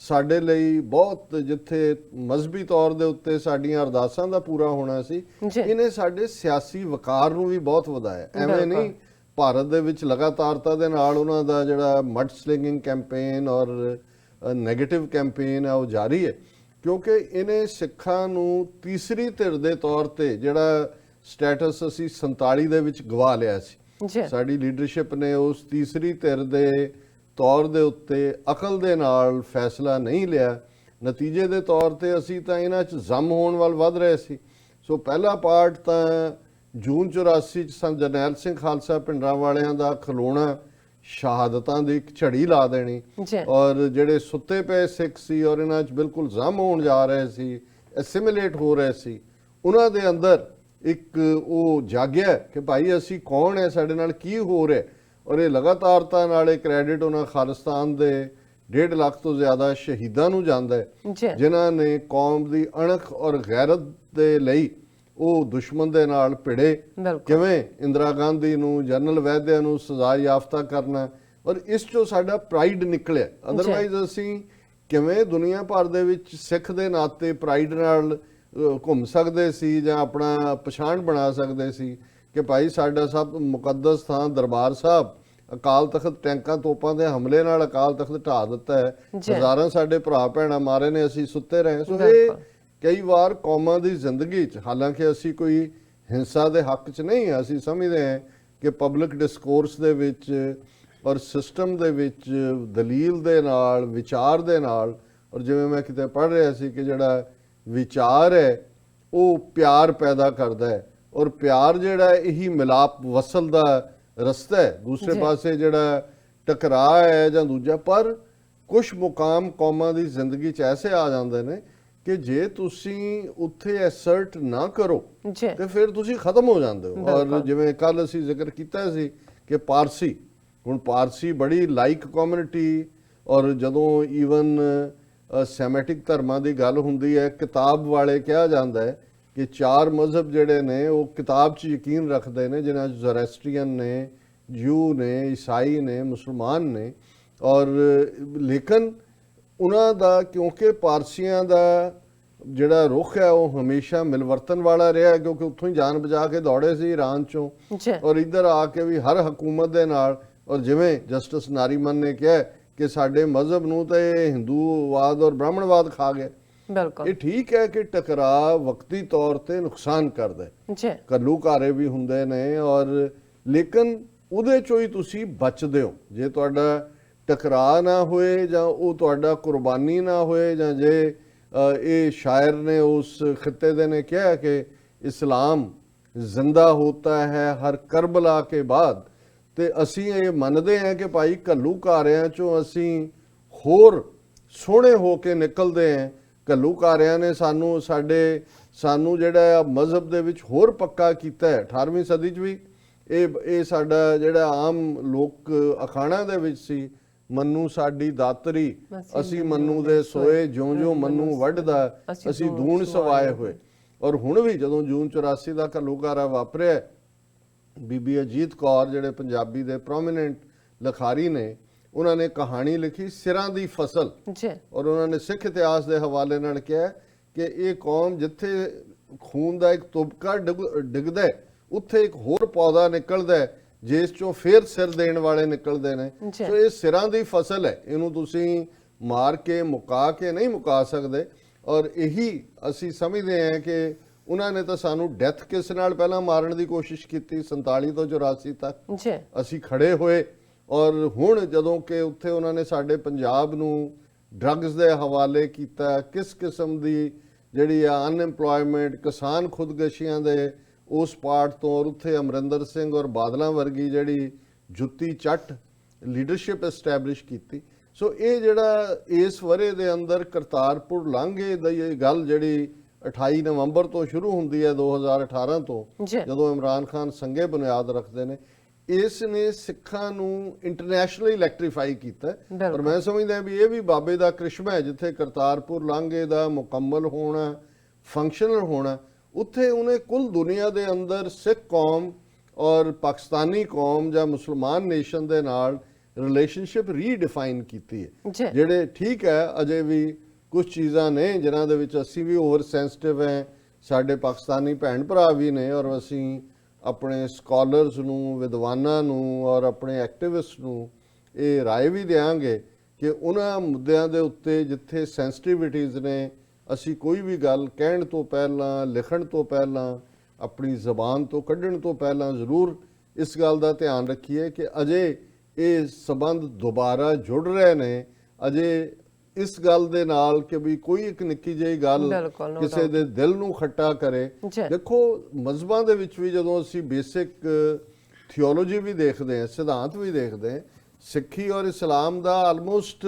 ਸਾਡੇ ਲਈ ਬਹੁਤ, ਜਿੱਥੇ ਮਜ਼ਹਬੀ ਤੌਰ ਦੇ ਉੱਤੇ ਸਾਡੀਆਂ ਅਰਦਾਸਾਂ ਦਾ ਪੂਰਾ ਹੋਣਾ ਸੀ, ਇਹਨੇ ਸਾਡੇ ਸਿਆਸੀ ਵਕਾਰ ਨੂੰ ਵੀ ਬਹੁਤ ਵਧਾਇਆ। ਐਵੇਂ ਨਹੀਂ, ਭਾਰਤ ਦੇ ਵਿੱਚ ਲਗਾਤਾਰਤਾ ਦੇ ਨਾਲ ਉਹਨਾਂ ਦਾ ਜਿਹੜਾ ਮਡ ਸਲਿੰਗਿੰਗ ਕੈਂਪੇਨ ਔਰ ਨੈਗੇਟਿਵ ਕੈਂਪੇਨ ਹੈ ਉਹ ਜਾਰੀ ਹੈ। ਕਿਉਂਕਿ ਇਹਨੇ ਸਿੱਖਾਂ ਨੂੰ ਤੀਸਰੀ ਧਿਰ ਦੇ ਤੌਰ ਤੇ ਜਿਹੜਾ ਸਟੇਟਸ ਅਸੀਂ 47 ਦੇ ਵਿੱਚ ਗਵਾ ਲਿਆ ਸੀ, ਜੀ ਸਾਡੀ ਲੀਡਰਸ਼ਿਪ ਨੇ ਉਸ ਤੀਸਰੀ ਧਿਰ ਦੇ ਤੌਰ ਦੇ ਉੱਤੇ ਅਕਲ ਦੇ ਨਾਲ ਫੈਸਲਾ ਨਹੀਂ ਲਿਆ। ਨਤੀਜੇ ਦੇ ਤੌਰ ਤੇ ਅਸੀਂ ਤਾਂ ਇਹਨਾਂ 'ਚ ਜ਼ਮ ਹੋਣ ਵੱਲ ਵੱਧ ਰਹੇ ਸੀ। ਸੋ ਪਹਿਲਾ ਪਾਰਟ ਤਾਂ ਜੂਨ 84 'ਚ ਸੰਤ ਜਰਨੈਲ ਸਿੰਘ ਖਾਲਸਾ ਪਿੰਡਰਾਂ ਵਾਲਿਆਂ ਦਾ ਖਲੋਣਾ, ਸ਼ਹਾਦਤਾਂ ਦੀ ਇੱਕ ਝੜੀ ਲਾ ਦੇਣੀ, ਜੀ ਔਰ ਜਿਹੜੇ ਸੁੱਤੇ ਪਏ ਸਿੱਖ ਸੀ ਔਰ ਇਹਨਾਂ 'ਚ ਬਿਲਕੁਲ ਜ਼ਮ ਹੋਣ ਜਾ ਰਹੇ ਸੀ, ਐਸਿਮੀਲੇਟ ਹੋ ਰਹੇ ਸੀ, ਉਹਨਾਂ ਦੇ ਅੰਦਰ ਇੱਕ ਉਹ ਜਾਗਿਆ ਕਿ ਭਾਈ ਅਸੀਂ ਕੌਣ ਹੈ, ਸਾਡੇ ਨਾਲ ਕੀ ਹੋ ਰਿਹਾ। ਔਰ ਇਹ ਲਗਾਤਾਰਤਾ ਨਾਲ ਇਹ ਕ੍ਰੈਡਿਟ ਉਹਨਾਂ ਖਾਲਿਸਤਾਨ ਦੇ 1.5 ਲੱਖ ਤੋਂ ਜ਼ਿਆਦਾ ਸ਼ਹੀਦਾਂ ਨੂੰ ਜਾਂਦਾ ਹੈ, ਜੀ ਜਿਨ੍ਹਾਂ ਨੇ ਕੌਮ ਦੀ ਅਣਖ ਔਰ ਗੈਰਤ ਦੇ ਲਈ ਉਹ ਦੁਸ਼ਮਣ ਦੇ ਨਾਲ ਭਿੜੇ। ਬਿਲਕੁਲ ਕਿਵੇਂ ਇੰਦਰਾ ਗਾਂਧੀ ਨੂੰ, ਜਨਰਲ ਵੈਦਿਆ ਨੂੰ ਸਜ਼ਾ ਯਾਫਤਾ ਕਰਨਾ, ਔਰ ਇਸ ਚੋਂ ਸਾਡਾ ਪ੍ਰਾਈਡ ਨਿਕਲਿਆ। ਅਦਰਵਾਈਜ਼ ਅਸੀਂ ਕਿਵੇਂ ਦੁਨੀਆ ਭਰ ਦੇ ਵਿੱਚ ਸਿੱਖ ਦੇ ਨਾਤੇ ਪ੍ਰਾਈਡ ਨਾਲ ਘੁੰਮ ਸਕਦੇ ਸੀ ਜਾਂ ਆਪਣਾ ਪਛਾਣ ਬਣਾ ਸਕਦੇ ਸੀ ਕਿ ਭਾਈ ਸਾਡਾ ਸਭ ਮੁਕੱਦਸ ਥਾਂ ਦਰਬਾਰ ਸਾਹਿਬ, ਅਕਾਲ ਤਖਤ ਟੈਂਕਾਂ ਤੋਪਾਂ ਦੇ ਹਮਲੇ ਨਾਲ ਅਕਾਲ ਤਖਤ ਢਾ ਦਿੱਤਾ ਹੈ, ਹਜ਼ਾਰਾਂ ਸਾਡੇ ਭਰਾ ਭੈਣਾਂ ਮਾਰੇ ਨੇ, ਅਸੀਂ ਸੁੱਤੇ ਰਹੇ। ਸੋ ਇਹ ਕਈ ਵਾਰ ਕੌਮਾਂ ਦੀ ਜ਼ਿੰਦਗੀ 'ਚ, ਹਾਲਾਂਕਿ ਅਸੀਂ ਕੋਈ ਹਿੰਸਾ ਦੇ ਹੱਕ 'ਚ ਨਹੀਂ ਹਾਂ, ਅਸੀਂ ਸਮਝਦੇ ਹਾਂ ਕਿ ਪਬਲਿਕ ਡਿਸਕੋਰਸ ਦੇ ਵਿੱਚ ਔਰ ਸਿਸਟਮ ਦੇ ਵਿੱਚ ਦਲੀਲ ਦੇ ਨਾਲ, ਵਿਚਾਰ ਦੇ ਨਾਲ, ਔਰ ਜਿਵੇਂ ਮੈਂ ਕਿਤੇ ਪੜ੍ਹ ਰਿਹਾ ਸੀ ਕਿ ਜਿਹੜਾ ਵਿਚਾਰ ਹੈ ਉਹ ਪਿਆਰ ਪੈਦਾ ਕਰਦਾ ਹੈ, ਔਰ ਪਿਆਰ ਜਿਹੜਾ ਇਹੀ ਮਿਲਾਪ ਵਸਲ ਦਾ ਰਸਤਾ ਹੈ। ਦੂਸਰੇ ਪਾਸੇ ਜਿਹੜਾ ਟਕਰਾਅ ਹੈ ਜਾਂ ਦੂਜਾ, ਪਰ ਕੁਝ ਮੁਕਾਮ ਕੌਮਾਂ ਦੀ ਜ਼ਿੰਦਗੀ 'ਚ ਐਸੇ ਆ ਜਾਂਦੇ ਨੇ ਕਿ ਜੇ ਤੁਸੀਂ ਉੱਥੇ ਐਸਰਟ ਨਾ ਕਰੋ ਤੇ ਫਿਰ ਤੁਸੀਂ ਖਤਮ ਹੋ ਜਾਂਦੇ ਹੋ। ਔਰ ਜਿਵੇਂ ਕੱਲ ਅਸੀਂ ਜ਼ਿਕਰ ਕੀਤਾ ਸੀ ਕਿ ਪਾਰਸੀ, ਹੁਣ ਪਾਰਸੀ ਬੜੀ ਲਾਈਕ ਕਮਿਊਨਿਟੀ, ਔਰ ਜਦੋਂ ਈਵਨ ਸੈਮੈਟਿਕ ਧਰਮਾਂ ਦੀ ਗੱਲ ਹੁੰਦੀ ਹੈ, ਕਿਤਾਬ ਵਾਲੇ ਕਿਹਾ ਜਾਂਦਾ ਹੈ ਕਿ 4 ਮਜ਼ਹਬ ਜਿਹੜੇ ਨੇ ਉਹ ਕਿਤਾਬ 'ਚ ਯਕੀਨ ਰੱਖਦੇ ਨੇ, ਜਿਨ੍ਹਾਂ 'ਚ ਜ਼ੋਰੈਸਟਰੀਅਨ ਨੇ, ਜੂ ਨੇ, ਈਸਾਈ ਨੇ, ਮੁਸਲਮਾਨ ਨੇ। ਔਰ ਲੇਕਿਨ ਉਹਨਾਂ ਦਾ, ਕਿਉਂਕਿ ਪਾਰਸੀਆਂ ਦਾ ਜਿਹੜਾ ਰੁਖ ਹੈ ਉਹ ਹਮੇਸ਼ਾ ਮਿਲਵਰਤਨ ਵਾਲਾ ਰਿਹਾ, ਕਿਉਂਕਿ ਉੱਥੋਂ ਹੀ ਜਾਨ ਬਚਾ ਕੇ ਦੌੜੇ ਸੀ ਈਰਾਨ 'ਚੋਂ, ਔਰ ਇੱਧਰ ਆ ਕੇ ਵੀ ਹਰ ਹਕੂਮਤ ਦੇ ਨਾਲ। ਔਰ ਜਿਵੇਂ ਜਸਟਿਸ ਨਾਰੀਮਨ ਨੇ ਕਿਹਾ ਕਿ ਸਾਡੇ ਮਜ਼ਹਬ ਨੂੰ ਤਾਂ ਇਹ ਹਿੰਦੂਵਾਦ ਔਰ ਬ੍ਰਾਹਮਣਵਾਦ ਖਾ ਗਿਆ। ਬਿਲਕੁਲ ਇਹ ਠੀਕ ਹੈ ਕਿ ਟਕਰਾਅ ਵਕਤੀ ਤੌਰ ਤੇ ਨੁਕਸਾਨ ਕਰਦਾ ਹੈ, ਘੱਲੂਘਾਰੇ ਵੀ ਹੁੰਦੇ ਨੇ, ਔਰ ਲੇਕਿਨ ਉਹਦੇ ਚੋਂ ਹੀ ਤੁਸੀਂ ਬਚਦੇ ਹੋ ਜੇ ਤੁਹਾਡਾ ਟਕਰਾਅ ਨਾ ਹੋਏ ਜਾਂ ਉਹ ਤੁਹਾਡਾ ਕੁਰਬਾਨੀ ਨਾ ਹੋਏ। ਜਾਂ ਜੇ ਇਹ ਸ਼ਾਇਰ ਨੇ ਉਸ ਖਿੱਤੇ ਦੇ ਨੇ ਕਿਹਾ ਕਿ ਇਸਲਾਮ ਜ਼ਿੰਦਾ ਹੋਤਾ ਹੈ ਹਰ ਕਰਬਲਾ ਕੇ ਬਾਅਦ, ਤੇ ਅਸੀਂ ਇਹ ਮੰਨਦੇ ਹਾਂ ਕਿ ਭਾਈ ਘੱਲੂਘਾਰਿਆਂ ਚੋਂ ਅਸੀਂ ਹੋਰ ਸੋਹਣੇ ਹੋ ਕੇ ਨਿਕਲਦੇ ਹਾਂ। ਘੱਲੂਘਾਰਿਆਂ ਨੇ ਸਾਨੂੰ ਜਿਹੜਾ ਮਜ਼ਹਬ ਦੇ ਵਿੱਚ ਹੋਰ ਪੱਕਾ ਕੀਤਾ ਹੈ। 18ਵੀਂ ਸਦੀ 'ਚ ਵੀ ਇਹ ਸਾਡਾ ਜਿਹੜਾ ਆਮ ਲੋਕ ਅਖਾਣਾਂ ਦੇ ਵਿੱਚ ਸੀ, ਮੰਨੂ ਸਾਡੀ ਦਾਤਰੀ ਅਸੀਂ ਮੰਨੂ ਦੇ ਸੋਏ, ਜਿਉਂ-ਜਿਉਂ ਮੰਨੂ ਵੱਢਦਾ ਅਸੀਂ ਦੂਣ ਸਵਾਏ ਹੋਏ। ਔਰ ਹੁਣ ਵੀ ਜਦੋਂ ਜੂਨ 84 ਦਾ ਘੱਲੂਘਾਰਾ ਵਾਪਰਿਆ, ਬੀਬੀ ਅਜੀਤ ਕੌਰ ਜਿਹੜੇ ਪੰਜਾਬੀ ਦੇ ਪ੍ਰੋਮੀਨੈਂਟ ਲਿਖਾਰੀ ਨੇ, ਉਹਨਾਂ ਨੇ ਕਹਾਣੀ ਲਿਖੀ ਸਿਰਾਂ ਦੀ ਫਸਲ, ਔਰ ਉਹਨਾਂ ਨੇ ਸਿੱਖ ਇਤਿਹਾਸ ਦੇ ਹਵਾਲੇ ਨਾਲ ਕਿਹਾ ਕਿ ਇਹ ਕੌਮ ਜਿੱਥੇ ਖੂਨ ਦਾ ਇੱਕ ਤੁਬਕਾ ਡਿੱਗਦਾ ਹੈ, ਉੱਥੇ ਇੱਕ ਹੋਰ ਪੌਦਾ ਨਿਕਲਦਾ ਹੈ ਜਿਸ ਚੋਂ ਫੇਰ ਸਿਰ ਦੇਣ ਵਾਲੇ ਨਿਕਲਦੇ ਨੇ। ਸੋ ਇਹ ਸਿਰਾਂ ਦੀ ਫਸਲ ਹੈ, ਇਹਨੂੰ ਤੁਸੀਂ ਮਾਰ ਕੇ ਮੁਕਾ ਕੇ ਨਹੀਂ ਮੁਕਾ ਸਕਦੇ। ਔਰ ਇਹੀ ਅਸੀਂ ਸਮਝਦੇ ਹਾਂ ਕਿ ਉਹਨਾਂ ਨੇ ਤਾਂ ਸਾਨੂੰ ਡੈਥ ਕਿਸ ਨਾਲ ਪਹਿਲਾਂ ਮਾਰਨ ਦੀ ਕੋਸ਼ਿਸ਼ ਕੀਤੀ 47 ਤੋਂ 84 ਤੱਕ, ਅਸੀਂ ਖੜੇ ਹੋਏ। ਔਰ ਹੁਣ ਜਦੋਂ ਕਿ ਉੱਥੇ ਉਹਨਾਂ ਨੇ ਸਾਡੇ ਪੰਜਾਬ ਨੂੰ ਡਰੱਗਸ ਦੇ ਹਵਾਲੇ ਕੀਤਾ, ਕਿਸ ਕਿਸਮ ਦੀ ਜਿਹੜੀ ਆ ਅਨਐਮਪਲੋਇਮੈਂਟ, ਕਿਸਾਨ ਖੁਦਕਸ਼ੀਆਂ ਦੇ ਉਸ ਪਾਰਟ ਤੋਂ, ਔਰ ਉੱਥੇ ਅਮਰਿੰਦਰ ਸਿੰਘ ਔਰ ਬਾਦਲਾਂ ਵਰਗੀ ਜਿਹੜੀ ਜੁੱਤੀ ਚੱਟ ਲੀਡਰਸ਼ਿਪ ਐਸਟੈਬਲਿਸ਼ ਕੀਤੀ। ਸੋ ਇਹ ਜਿਹੜਾ ਇਸ ਵਰੇ ਦੇ ਅੰਦਰ ਕਰਤਾਰਪੁਰ ਲਾਂਘੇ ਦੀ ਗੱਲ ਜਿਹੜੀ 28 ਨਵੰਬਰ ਤੋਂ ਸ਼ੁਰੂ ਹੁੰਦੀ ਹੈ 2018 ਤੋਂ, ਜਦੋਂ ਇਮਰਾਨ ਖਾਨ ਸੰਘੇ ਬੁਨਿਆਦ ਰੱਖਦੇ ਨੇ, ਇਸ ਨੇ ਸਿੱਖਾਂ ਨੂੰ ਇੰਟਰਨੈਸ਼ਨਲੀ ਇਲੈਕਟ੍ਰੀਫਾਈ ਕੀਤਾ। ਪਰ ਮੈਂ ਸਮਝਦਾ ਵੀ ਇਹ ਵੀ ਬਾਬੇ ਦਾ ਕ੍ਰਿਸ਼ਮਾ ਹੈ, ਜਿੱਥੇ ਕਰਤਾਰਪੁਰ ਲਾਂਘੇ ਦਾ ਮੁਕੰਮਲ ਹੋਣਾ, ਫੰਕਸ਼ਨਲ ਹੋਣਾ, ਉੱਥੇ ਉਹਨੇ ਕੁੱਲ ਦੁਨੀਆ ਦੇ ਅੰਦਰ ਸਿੱਖ ਕੌਮ ਔਰ ਪਾਕਿਸਤਾਨੀ ਕੌਮ ਜਾਂ ਮੁਸਲਮਾਨ ਨੇਸ਼ਨ ਦੇ ਨਾਲ ਰਿਲੇਸ਼ਨਸ਼ਿਪ ਰੀਡਿਫਾਈਨ ਕੀਤੀ ਹੈ। ਜਿਹੜੇ ਠੀਕ ਹੈ ਅਜੇ ਵੀ ਕੁਝ ਚੀਜ਼ਾਂ ਨੇ ਜਿਨ੍ਹਾਂ ਦੇ ਵਿੱਚ ਅਸੀਂ ਵੀ ਓਵਰ ਸੈਂਸਿਟਿਵ ਹੈ, ਸਾਡੇ ਪਾਕਿਸਤਾਨੀ ਭੈਣ ਭਰਾ ਵੀ ਨੇ, ਔਰ ਅਸੀਂ ਆਪਣੇ ਸਕਾਲਰਸ ਨੂੰ, ਵਿਦਵਾਨਾਂ ਨੂੰ ਔਰ ਆਪਣੇ ਐਕਟਿਵਿਸਟ ਨੂੰ ਇਹ ਰਾਏ ਵੀ ਦੇਵਾਂਗੇ ਕਿ ਉਹਨਾਂ ਮੁੱਦਿਆਂ ਦੇ ਉੱਤੇ ਜਿੱਥੇ ਸੈਂਸਿਟਿਵਿਟੀਜ਼ ਨੇ ਅਸੀਂ ਕੋਈ ਵੀ ਗੱਲ ਕਹਿਣ ਤੋਂ ਪਹਿਲਾਂ, ਲਿਖਣ ਤੋਂ ਪਹਿਲਾਂ, ਆਪਣੀ ਜ਼ਬਾਨ ਤੋਂ ਕੱਢਣ ਤੋਂ ਪਹਿਲਾਂ ਜ਼ਰੂਰ ਇਸ ਗੱਲ ਦਾ ਧਿਆਨ ਰੱਖੀਏ ਕਿ ਅਜੇ ਇਹ ਸਬੰਧ ਦੁਬਾਰਾ ਜੁੜ ਰਹੇ ਨੇ, ਅਜੇ ਇਸ ਗੱਲ ਦੇ ਨਾਲ ਕਿ ਵੀ ਕੋਈ ਇੱਕ ਨਿੱਕੀ ਜਿਹੀ ਗੱਲ ਬਿਲਕੁਲ, no ਕਿਸੇ ਦੇ ਦਿਲ ਨੂੰ ਖੱਟਾ ਕਰੇ। ਜੀ। ਦੇਖੋ ਮਜ਼ਹਬਾਂ ਦੇ ਵਿੱਚ ਵੀ ਜਦੋਂ ਅਸੀਂ ਬੇਸਿਕ ਥਿਓਲੋਜੀ ਵੀ ਦੇਖਦੇ ਹਾਂ, ਸਿਧਾਂਤ ਵੀ ਦੇਖਦੇ ਹਾਂ, ਸਿੱਖੀ ਔਰ ਇਸਲਾਮ ਦਾ ਆਲਮੋਸਟ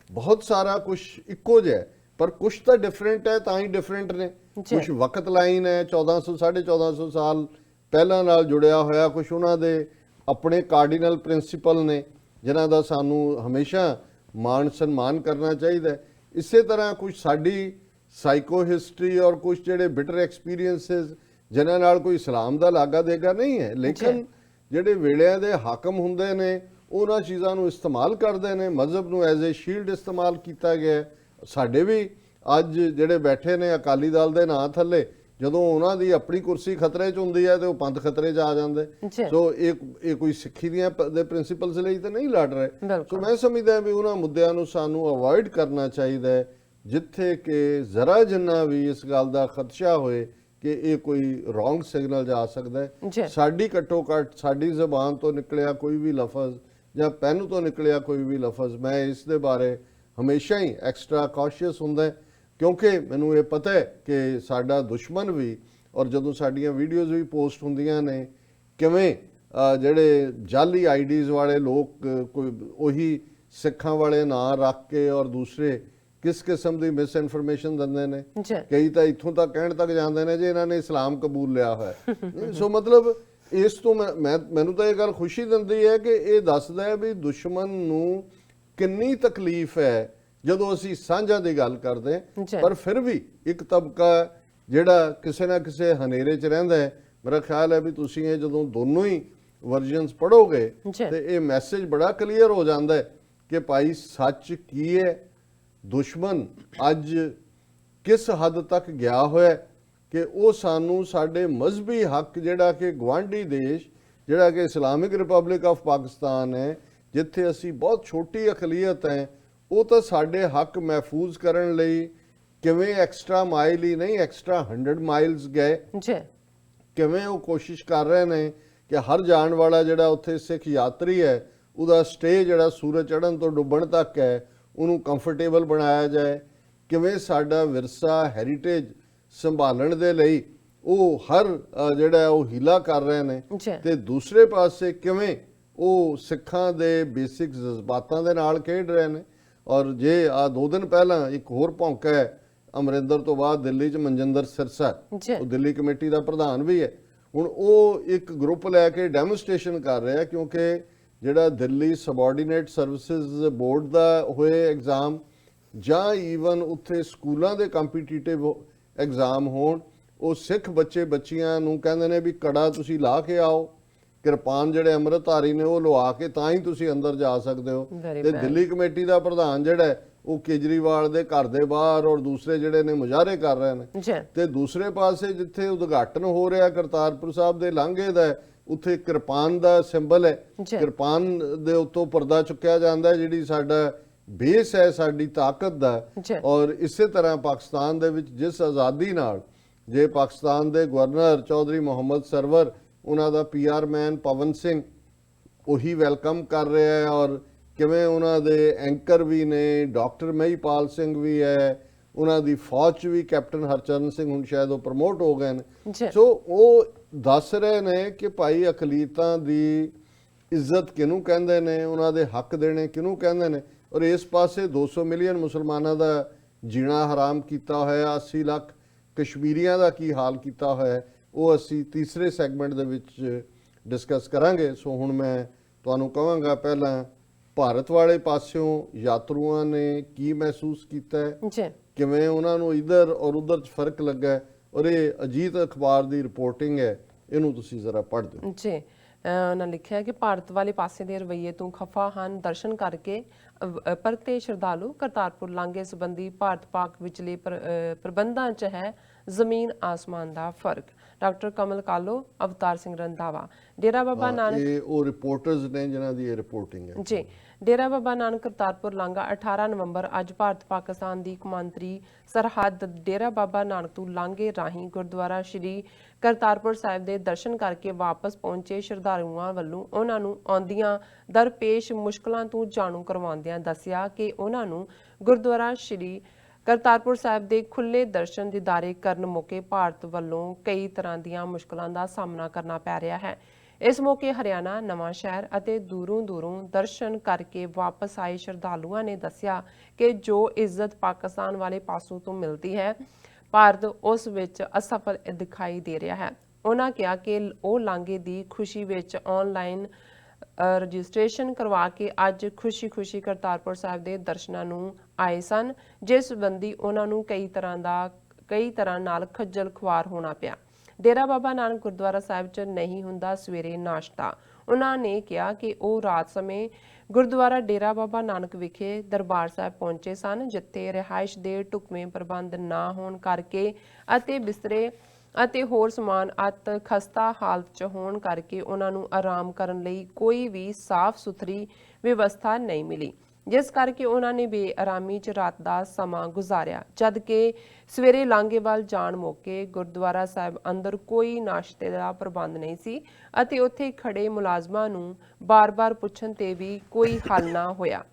ਬਹੁਤ ਸਾਰਾ ਕੁਝ ਇੱਕੋ ਜਿਹਾ ਹੈ, ਪਰ ਕੁਝ ਤਾਂ ਡਿਫਰੈਂਟ ਹੈ, ਤਾਂ ਹੀ ਡਿਫਰੈਂਟ ਨੇ। ਕੁਝ ਵਕਤ ਲਾਈਨ ਹੈ 1400 1450 ਸਾਲ ਪਹਿਲਾਂ ਨਾਲ ਜੁੜਿਆ ਹੋਇਆ, ਕੁਝ ਉਹਨਾਂ ਦੇ ਆਪਣੇ ਕਾਰਡੀਨਲ ਪ੍ਰਿੰਸੀਪਲ ਨੇ ਜਿਨ੍ਹਾਂ ਦਾ ਸਾਨੂੰ ਹਮੇਸ਼ਾ ਮਾਣ ਸਨਮਾਨ ਕਰਨਾ ਚਾਹੀਦਾ ਹੈ। ਇਸੇ ਤਰ੍ਹਾਂ ਕੁਝ ਸਾਡੀ ਸਾਈਕੋ ਹਿਸਟਰੀ ਔਰ ਕੁਝ ਜਿਹੜੇ ਬਿਟਰ ਐਕਸਪੀਰੀਐਂਸਸ ਜਿਨ੍ਹਾਂ ਨਾਲ ਕੋਈ ਇਸਲਾਮ ਦਾ ਲਾਗਾ ਦੇਗਾ ਨਹੀਂ ਹੈ, ਲੇਕਿਨ ਜਿਹੜੇ ਵੇਲਿਆਂ ਦੇ ਹਾਕਮ ਹੁੰਦੇ ਨੇ ਉਹਨਾਂ ਚੀਜ਼ਾਂ ਨੂੰ ਇਸਤੇਮਾਲ ਕਰਦੇ ਨੇ। ਮਜ਼ਹਬ ਨੂੰ ਐਜ਼ ਏ ਸ਼ੀਲਡ ਇਸਤੇਮਾਲ ਕੀਤਾ ਗਿਆ। ਸਾਡੇ ਵੀ ਅੱਜ ਜਿਹੜੇ ਬੈਠੇ ਨੇ ਅਕਾਲੀ ਦਲ ਦੇ ਨਾਂ ਥੱਲੇ, ਜਦੋਂ ਉਹਨਾਂ ਦੀ ਆਪਣੀ ਕੁਰਸੀ ਖਤਰੇ 'ਚ ਹੁੰਦੀ ਹੈ ਤੇ ਉਹ ਪੰਥ ਖਤਰੇ 'ਚ ਆ ਜਾਂਦੇ। ਸੋ ਇਹ ਕੋਈ ਸਿੱਖੀ ਦੀਆਂ ਦੇ ਪ੍ਰਿੰਸੀਪਲਸ ਲਈ ਤਾਂ ਨਹੀਂ ਲੜ ਰਹੇ। ਸੋ ਮੈਂ ਸਮਝਦਾ ਵੀ ਉਹਨਾਂ ਮੁੱਦਿਆਂ ਨੂੰ ਸਾਨੂੰ ਅਵੋਇਡ ਕਰਨਾ ਚਾਹੀਦਾ ਹੈ ਜਿੱਥੇ ਕਿ ਜ਼ਰਾ ਜਿੰਨਾ ਵੀ ਇਸ ਗੱਲ ਦਾ ਖਦਸ਼ਾ ਹੋਏ ਕਿ ਇਹ ਕੋਈ ਰੋਂਗ ਸਿਗਨਲ ਜਾ ਸਕਦਾ ਹੈ। ਸਾਡੀ ਘੱਟੋ ਘੱਟ ਸਾਡੀ ਜ਼ਬਾਨ ਤੋਂ ਨਿਕਲਿਆ ਕੋਈ ਵੀ ਲਫ਼ਜ਼ ਜਾਂ ਪੈਨ ਤੋਂ ਨਿਕਲਿਆ ਕੋਈ ਵੀ ਲਫ਼ਜ਼, ਮੈਂ ਇਸ ਦੇ ਬਾਰੇ ਹਮੇਸ਼ਾ ਹੀ ਐਕਸਟਰਾ ਕੌਸ਼ੀਅਸ ਹੁੰਦਾ, ਕਿਉਂਕਿ ਮੈਨੂੰ ਇਹ ਪਤਾ ਹੈ ਕਿ ਸਾਡਾ ਦੁਸ਼ਮਣ ਵੀ, ਔਰ ਜਦੋਂ ਸਾਡੀਆਂ ਵੀਡੀਓਜ਼ ਵੀ ਪੋਸਟ ਹੁੰਦੀਆਂ ਨੇ ਕਿਵੇਂ ਜਿਹੜੇ ਜਾਲੀ ਆਈਡੀਜ਼ ਵਾਲੇ ਲੋਕ ਕੋਈ ਉਹੀ ਸਿੱਖਾਂ ਵਾਲੇ ਨਾਂ ਰੱਖ ਕੇ ਔਰ ਦੂਸਰੇ ਕਿਸ ਕਿਸਮ ਦੀ ਮਿਸ ਇਨਫੋਰਮੇਸ਼ਨ ਦਿੰਦੇ ਨੇ। ਕਈ ਤਾਂ ਇੱਥੋਂ ਤੱਕ ਕਹਿਣ ਤੱਕ ਜਾਂਦੇ ਨੇ ਜੇ ਇਹਨਾਂ ਨੇ ਇਸਲਾਮ ਕਬੂਲ ਲਿਆ ਹੋਇਆ। ਸੋ ਮਤਲਬ ਇਸ ਤੋਂ ਮੈਨੂੰ ਤਾਂ ਇਹ ਗੱਲ ਖੁਸ਼ੀ ਦਿੰਦੀ ਹੈ ਕਿ ਇਹ ਦੱਸਦਾ ਹੈ ਵੀ ਦੁਸ਼ਮਣ ਨੂੰ ਕਿੰਨੀ ਤਕਲੀਫ ਹੈ ਜਦੋਂ ਅਸੀਂ ਸਾਂਝਾਂ ਦੀ ਗੱਲ ਕਰਦੇ ਹਾਂ। ਪਰ ਫਿਰ ਵੀ ਇੱਕ ਤਬਕਾ ਜਿਹੜਾ ਕਿਸੇ ਨਾ ਕਿਸੇ ਹਨੇਰੇ 'ਚ ਰਹਿੰਦਾ ਹੈ। ਮੇਰਾ ਖਿਆਲ ਹੈ ਵੀ ਤੁਸੀਂ ਇਹ ਜਦੋਂ ਦੋਨੋਂ ਹੀ ਵਰਜ਼ਨਸ ਪੜ੍ਹੋਗੇ ਤੇ ਇਹ ਮੈਸੇਜ ਬੜਾ ਕਲੀਅਰ ਹੋ ਜਾਂਦਾ ਹੈ ਕਿ ਭਾਈ ਸੱਚ ਕੀ ਹੈ, ਦੁਸ਼ਮਣ ਅੱਜ ਕਿਸ ਹੱਦ ਤੱਕ ਗਿਆ ਹੋਇਆ ਕਿ ਉਹ ਸਾਨੂੰ ਸਾਡੇ ਮਜ਼ਹਬੀ ਹੱਕ ਜਿਹੜਾ ਕਿ ਗੁਆਂਢੀ ਦੇਸ਼ ਜਿਹੜਾ ਕਿ ਇਸਲਾਮਿਕ ਰਿਪਬਲਿਕ ਆਫ ਪਾਕਿਸਤਾਨ ਹੈ, ਜਿੱਥੇ ਅਸੀਂ ਬਹੁਤ ਛੋਟੀ ਅਕਲੀਅਤ ਹੈ, ਉਹ ਤਾਂ ਸਾਡੇ ਹੱਕ ਮਹਿਫੂਜ਼ ਕਰਨ ਲਈ ਕਿਵੇਂ ਐਕਸਟਰਾ ਮਾਈਲ ਹੀ ਨਹੀਂ ਐਕਸਟਰਾ 100 ਮਾਈਲਸ ਗਏ। ਕਿਵੇਂ ਉਹ ਕੋਸ਼ਿਸ਼ ਕਰ ਰਹੇ ਨੇ ਕਿ ਹਰ ਜਾਣ ਵਾਲਾ ਜਿਹੜਾ ਉੱਥੇ ਸਿੱਖ ਯਾਤਰੀ ਹੈ ਉਹਦਾ ਸਟੇ ਜਿਹੜਾ ਸੂਰਜ ਚੜ੍ਹਨ ਤੋਂ ਡੁੱਬਣ ਤੱਕ ਹੈ ਉਹਨੂੰ ਕੰਫਰਟੇਬਲ ਬਣਾਇਆ ਜਾਏ। ਕਿਵੇਂ ਸਾਡਾ ਵਿਰਸਾ ਹੈਰੀਟੇਜ ਸੰਭਾਲਣ ਦੇ ਲਈ ਉਹ ਹਰ ਜਿਹੜਾ ਉਹ ਹੀਲਾ ਕਰ ਰਹੇ ਨੇ, ਤੇ ਦੂਸਰੇ ਪਾਸੇ ਕਿਵੇਂ ਉਹ ਸਿੱਖਾਂ ਦੇ ਬੇਸਿਕ ਜਜ਼ਬਾਤਾਂ ਦੇ ਨਾਲ ਖੇਡ ਰਹੇ ਨੇ। ਔਰ ਜੇ ਆ 2 ਦਿਨ ਪਹਿਲਾਂ ਇੱਕ ਹੋਰ ਭੌਂਕਾ ਹੈ ਅਮਰਿੰਦਰ ਤੋਂ ਬਾਅਦ ਦਿੱਲੀ 'ਚ ਮਨਜਿੰਦਰ ਸਿਰਸਾ, ਉਹ ਦਿੱਲੀ ਕਮੇਟੀ ਦਾ ਪ੍ਰਧਾਨ ਵੀ ਹੈ, ਹੁਣ ਉਹ ਇੱਕ ਗਰੁੱਪ ਲੈ ਕੇ ਡੈਮੋਨਸਟ੍ਰੇਸ਼ਨ ਕਰ ਰਿਹਾ ਕਿਉਂਕਿ ਜਿਹੜਾ ਦਿੱਲੀ ਸਬਆਰਡੀਨੇਟ ਸਰਵਿਸਿਜ਼ ਬੋਰਡ ਦਾ ਹੋਏ ਐਗਜ਼ਾਮ ਜਾਂ ਈਵਨ ਉੱਥੇ ਸਕੂਲਾਂ ਦੇ ਕੰਪੀਟੀਟਿਵ ਐਗਜ਼ਾਮ ਹੋਣ, ਉਹ ਸਿੱਖ ਬੱਚੇ ਬੱਚੀਆਂ ਨੂੰ ਕਹਿੰਦੇ ਨੇ ਵੀ ਕੜਾ ਤੁਸੀਂ ਲਾ ਕੇ ਆਓ, ਕਿਰਪਾਨ ਜਿਹੜੇ ਅੰਮ੍ਰਿਤਧਾਰੀ ਨੇ ਉਹ ਲਵਾ ਕੇ ਤਾਂ ਹੀ ਤੁਸੀਂ ਅੰਦਰ ਜਾ ਸਕਦੇ ਹੋ। ਤੇ ਦਿੱਲੀ ਕਮੇਟੀ ਦਾ ਪ੍ਰਧਾਨ ਜਿਹੜਾ ਉਹ ਕੇਜਰੀਵਾਲ ਦੇ ਘਰ ਦੇ ਬਾਹਰ ਔਰ ਦੂਸਰੇ ਜਿਹੜੇ ਨੇ ਮੁਜ਼ਾਹਰੇ ਕਰ ਰਹੇ ਨੇ। ਤੇ ਦੂਸਰੇ ਪਾਸੇ ਜਿੱਥੇ ਉਦਘਾਟਨ ਹੋ ਰਿਹਾ ਕਰਤਾਰਪੁਰ ਸਾਹਿਬ ਦੇ ਲਾਂਘੇ ਦਾ, ਉੱਥੇ ਕਿਰਪਾਨ ਦਾ ਸਿੰਬਲ ਹੈ, ਕਿਰਪਾਨ ਦੇ ਉੱਤੋਂ ਪਰਦਾ ਚੁੱਕਿਆ ਜਾਂਦਾ ਜਿਹੜੀ ਸਾਡਾ ਬੇਸ ਹੈ ਸਾਡੀ ਤਾਕਤ ਦਾ। ਔਰ ਇਸੇ ਤਰ੍ਹਾਂ ਪਾਕਿਸਤਾਨ ਦੇ ਵਿੱਚ ਜਿਸ ਆਜ਼ਾਦੀ ਨਾਲ ਜੇ ਪਾਕਿਸਤਾਨ ਦੇ ਗਵਰਨਰ ਚੌਧਰੀ ਮੁਹੰਮਦ ਸਰਵਰ, ਉਹਨਾਂ ਦਾ PR ਮੈਨ ਪਵਨ ਸਿੰਘ ਉਹੀ ਵੈਲਕਮ ਕਰ ਰਿਹਾ ਹੈ, ਔਰ ਕਿਵੇਂ ਉਹਨਾਂ ਦੇ ਐਂਕਰ ਵੀ ਨੇ, ਡਾਕਟਰ ਮਹੀਪਾਲ ਸਿੰਘ ਵੀ ਹੈ, ਉਹਨਾਂ ਦੀ ਫੌਜ 'ਚ ਵੀ ਕੈਪਟਨ ਹਰਚਰਨ ਸਿੰਘ ਹੁਣ ਸ਼ਾਇਦ ਉਹ ਪ੍ਰਮੋਟ ਹੋ ਗਏ ਨੇ। ਸੋ ਉਹ ਦੱਸ ਰਹੇ ਨੇ ਕਿ ਭਾਈ ਅਕਲੀਤਾਂ ਦੀ ਇੱਜ਼ਤ ਕਿਹਨੂੰ ਕਹਿੰਦੇ ਨੇ, ਉਹਨਾਂ ਦੇ ਹੱਕ ਦੇਣੇ ਕਿਹਨੂੰ ਕਹਿੰਦੇ ਨੇ। ਔਰ ਇਸ ਪਾਸੇ 200 ਮਿਲੀਅਨ ਮੁਸਲਮਾਨਾਂ ਦਾ ਜੀਣਾ ਹਰਾਮ ਕੀਤਾ ਹੋਇਆ, 80 ਲੱਖ ਕਸ਼ਮੀਰੀਆਂ ਦਾ ਕੀ ਹਾਲ ਕੀਤਾ ਹੋਇਆ, ਉਹ ਅਸੀਂ ਤੀਸਰੇ ਸੈਗਮੈਂਟ ਦੇ ਵਿੱਚ ਡਿਸਕਸ ਕਰਾਂਗੇ। ਸੋ ਹੁਣ ਮੈਂ ਤੁਹਾਨੂੰ ਕਹਾਂਗਾ ਪਹਿਲਾਂ ਭਾਰਤ ਵਾਲੇ ਪਾਸਿਓਂ ਯਾਤਰੂਆਂ ਨੇ ਕੀ ਮਹਿਸੂਸ ਕੀਤਾ ਹੈ, ਕਿਵੇਂ ਉਹਨਾਂ ਨੂੰ ਇਧਰ ਔਰ ਉਧਰ 'ਚ ਫਰਕ ਲੱਗਾ ਹੈ, ਔਰ ਇਹ ਅਜੀਤ ਅਖਬਾਰ ਦੀ ਰਿਪੋਰਟਿੰਗ ਹੈ, ਇਹਨੂੰ ਤੁਸੀਂ ਜ਼ਰਾ ਪੜ੍ਹ ਦਿਓ। ਉਹਨਾਂ ਲਿਖਿਆ ਕਿ ਭਾਰਤ ਵਾਲੇ ਪਾਸੇ ਦੇ ਰਵੱਈਏ ਤੋਂ ਖਫਾ ਹਨ, ਦਰਸ਼ਨ ਕਰਕੇ ਪਰਤੇ ਸ਼ਰਧਾਲੂ ਕਰਤਾਰਪੁਰ ਲਾਂਘੇ ਸੰਬੰਧੀ ਭਾਰਤ ਪਾਕ ਵਿਚਲੇ ਪ੍ਰਬੰਧਾਂ 'ਚ ਹੈ ਜ਼ਮੀਨ ਆਸਮਾਨ ਦਾ ਫਰਕ। ਡਾਕਟਰ ਕਮਲ ਕਾਲੋ, ਅਵਤਾਰ ਸਿੰਘ ਰੰਧਾਵਾ। ਡੇਰਾ ਬਾਬਾ ਨਾਨਕ ਇਹ ਉਹ ਰਿਪੋਰਟਰਸ ਨੇ ਜਿਨ੍ਹਾਂ ਦੀ ਇਹ ਰਿਪੋਰਟਿੰਗ ਹੈ ਜੀ। ਡੇਰਾ ਬਾਬਾ ਨਾਨਕ ਕਰਤਾਰਪੁਰ ਲਾਂਘਾ 18 ਨਵੰਬਰ ਅੱਜ ਭਾਰਤ ਪਾਕਿਸਤਾਨ ਦੀ ਕੌਮਾਂਤਰੀ ਸਰਹੱਦ ਡੇਰਾ ਬਾਬਾ ਨਾਨਕ ਤੋਂ ਲਾਂਘੇ ਰਾਹੀਂ ਗੁਰਦੁਆਰਾ ਸ਼੍ਰੀ ਕਰਤਾਰਪੁਰ ਸਾਹਿਬ ਦੇ ਦਰਸ਼ਨ ਕਰਕੇ ਵਾਪਸ ਪਹੁੰਚੇ ਸ਼ਰਧਾਲੂਆਂ ਵੱਲੋਂ ਉਹਨਾਂ ਨੂੰ ਆਉਂਦੀਆਂ ਦਰਪੇਸ਼ ਮੁਸ਼ਕਲਾਂ ਤੋਂ ਜਾਣੂ ਕਰਵਾਉਂਦਿਆਂ ਦੱਸਿਆ ਕਿ ਉਹਨਾਂ ਨੂੰ ਗੁਰਦੁਆਰਾ ਸ਼੍ਰੀ ਕਰਤਾਰਪੁਰ ਸਾਹਿਬ ਦੇ ਖੁੱਲੇ ਦਰਸ਼ਨ ਦੀਦਾਰੇ ਕਰਨ ਮੌਕੇ ਭਾਰਤ ਵੱਲੋਂ ਕਈ ਤਰ੍ਹਾਂ ਦੀਆਂ ਮੁਸ਼ਕਲਾਂ ਦਾ ਸਾਹਮਣਾ ਕਰਨਾ ਪੈ ਰਿਹਾ ਹੈ। ਇਸ ਮੌਕੇ ਹਰਿਆਣਾ, ਨਵਾਂ ਸ਼ਹਿਰ ਅਤੇ ਦੂਰੋਂ ਦਰਸ਼ਨ ਕਰਕੇ ਵਾਪਸ ਆਏ ਸ਼ਰਧਾਲੂਆਂ ਨੇ ਦੱਸਿਆ ਕਿ ਜੋ ਇੱਜ਼ਤ ਪਾਕਿਸਤਾਨ ਵਾਲੇ ਪਾਸੋਂ ਤੋਂ ਮਿਲਦੀ ਹੈ, ਭਾਰਤ ਉਸ ਵਿੱਚ ਅਸਫਲ ਦਿਖਾਈ ਦੇ ਰਿਹਾ ਹੈ। ਉਹਨਾਂ ਕਿਹਾ ਕਿ ਉਹ ਲਾਂਘੇ ਦੀ ਖੁਸ਼ੀ ਵਿੱਚ ਆਨਲਾਈਨ ਰਜਿਸਟ੍ਰੇਸ਼ਨ ਕਰਵਾ ਕੇ ਅੱਜ ਖੁਸ਼ੀ ਕਰਤਾਰਪੁਰ ਸਾਹਿਬ ਦੇ ਦਰਸ਼ਨਾਂ ਨੂੰ ਆਏ ਸਨ, ਜਿਸ ਸੰਬੰਧੀ ਉਹਨਾਂ ਨੂੰ ਕਈ ਤਰ੍ਹਾਂ ਨਾਲ ਖੱਜਲ ਖੁਆਰ ਹੋਣਾ ਪਿਆ। ਡੇਰਾ ਬਾਬਾ ਨਾਨਕ ਗੁਰਦੁਆਰਾ ਸਾਹਿਬ 'ਚ ਨਹੀਂ ਹੁੰਦਾ ਸਵੇਰੇ ਨਾਸ਼ਤਾ। ਉਹਨਾਂ ਨੇ ਕਿਹਾ ਕਿ ਉਹ ਰਾਤ ਸਮੇਂ ਗੁਰਦੁਆਰਾ ਡੇਰਾ ਬਾਬਾ ਨਾਨਕ ਵਿਖੇ ਦਰਬਾਰ ਸਾਹਿਬ ਪਹੁੰਚੇ ਸਨ, ਜਿੱਥੇ ਰਿਹਾਇਸ਼ ਦੇ ਢੁਕਵੇਂ ਪ੍ਰਬੰਧ ਨਾ ਹੋਣ ਕਰਕੇ ਅਤੇ ਬਿਸਤਰੇ ਅਤੇ ਹੋਰ ਸਮਾਨ ਅਤ ਖਸਤਾ ਹਾਲਤ 'ਚ ਹੋਣ ਕਰਕੇ ਉਹਨਾਂ ਨੂੰ ਆਰਾਮ ਕਰਨ ਲਈ ਕੋਈ ਵੀ ਸਾਫ਼ ਸੁਥਰੀ ਵਿਵਸਥਾ ਨਹੀਂ ਮਿਲੀ, ਜਿਸ ਕਰਕੇ ਉਹਨਾਂ ਨੇ ਬੇਆਰਾਮੀ 'ਚ ਰਾਤ ਦਾ ਸਮਾਂ ਗੁਜ਼ਾਰਿਆ। ਜਦ ਕਿ ਸਵੇਰੇ ਲਾਂਘੇ ਵੱਲ ਜਾਣ ਮੌਕੇ ਗੁਰਦੁਆਰਾ ਸਾਹਿਬ ਅੰਦਰ ਕੋਈ ਨਾਸ਼ਤੇ ਦਾ ਪ੍ਰਬੰਧ ਨਹੀਂ ਸੀ ਅਤੇ ਉੱਥੇ ਖੜੇ ਮੁਲਾਜ਼ਮਾਂ ਨੂੰ ਬਾਰ-ਬਾਰ ਪੁੱਛਣ ਤੇ ਵੀ ਕੋਈ ਹੱਲ ਨਾ ਹੋਇਆ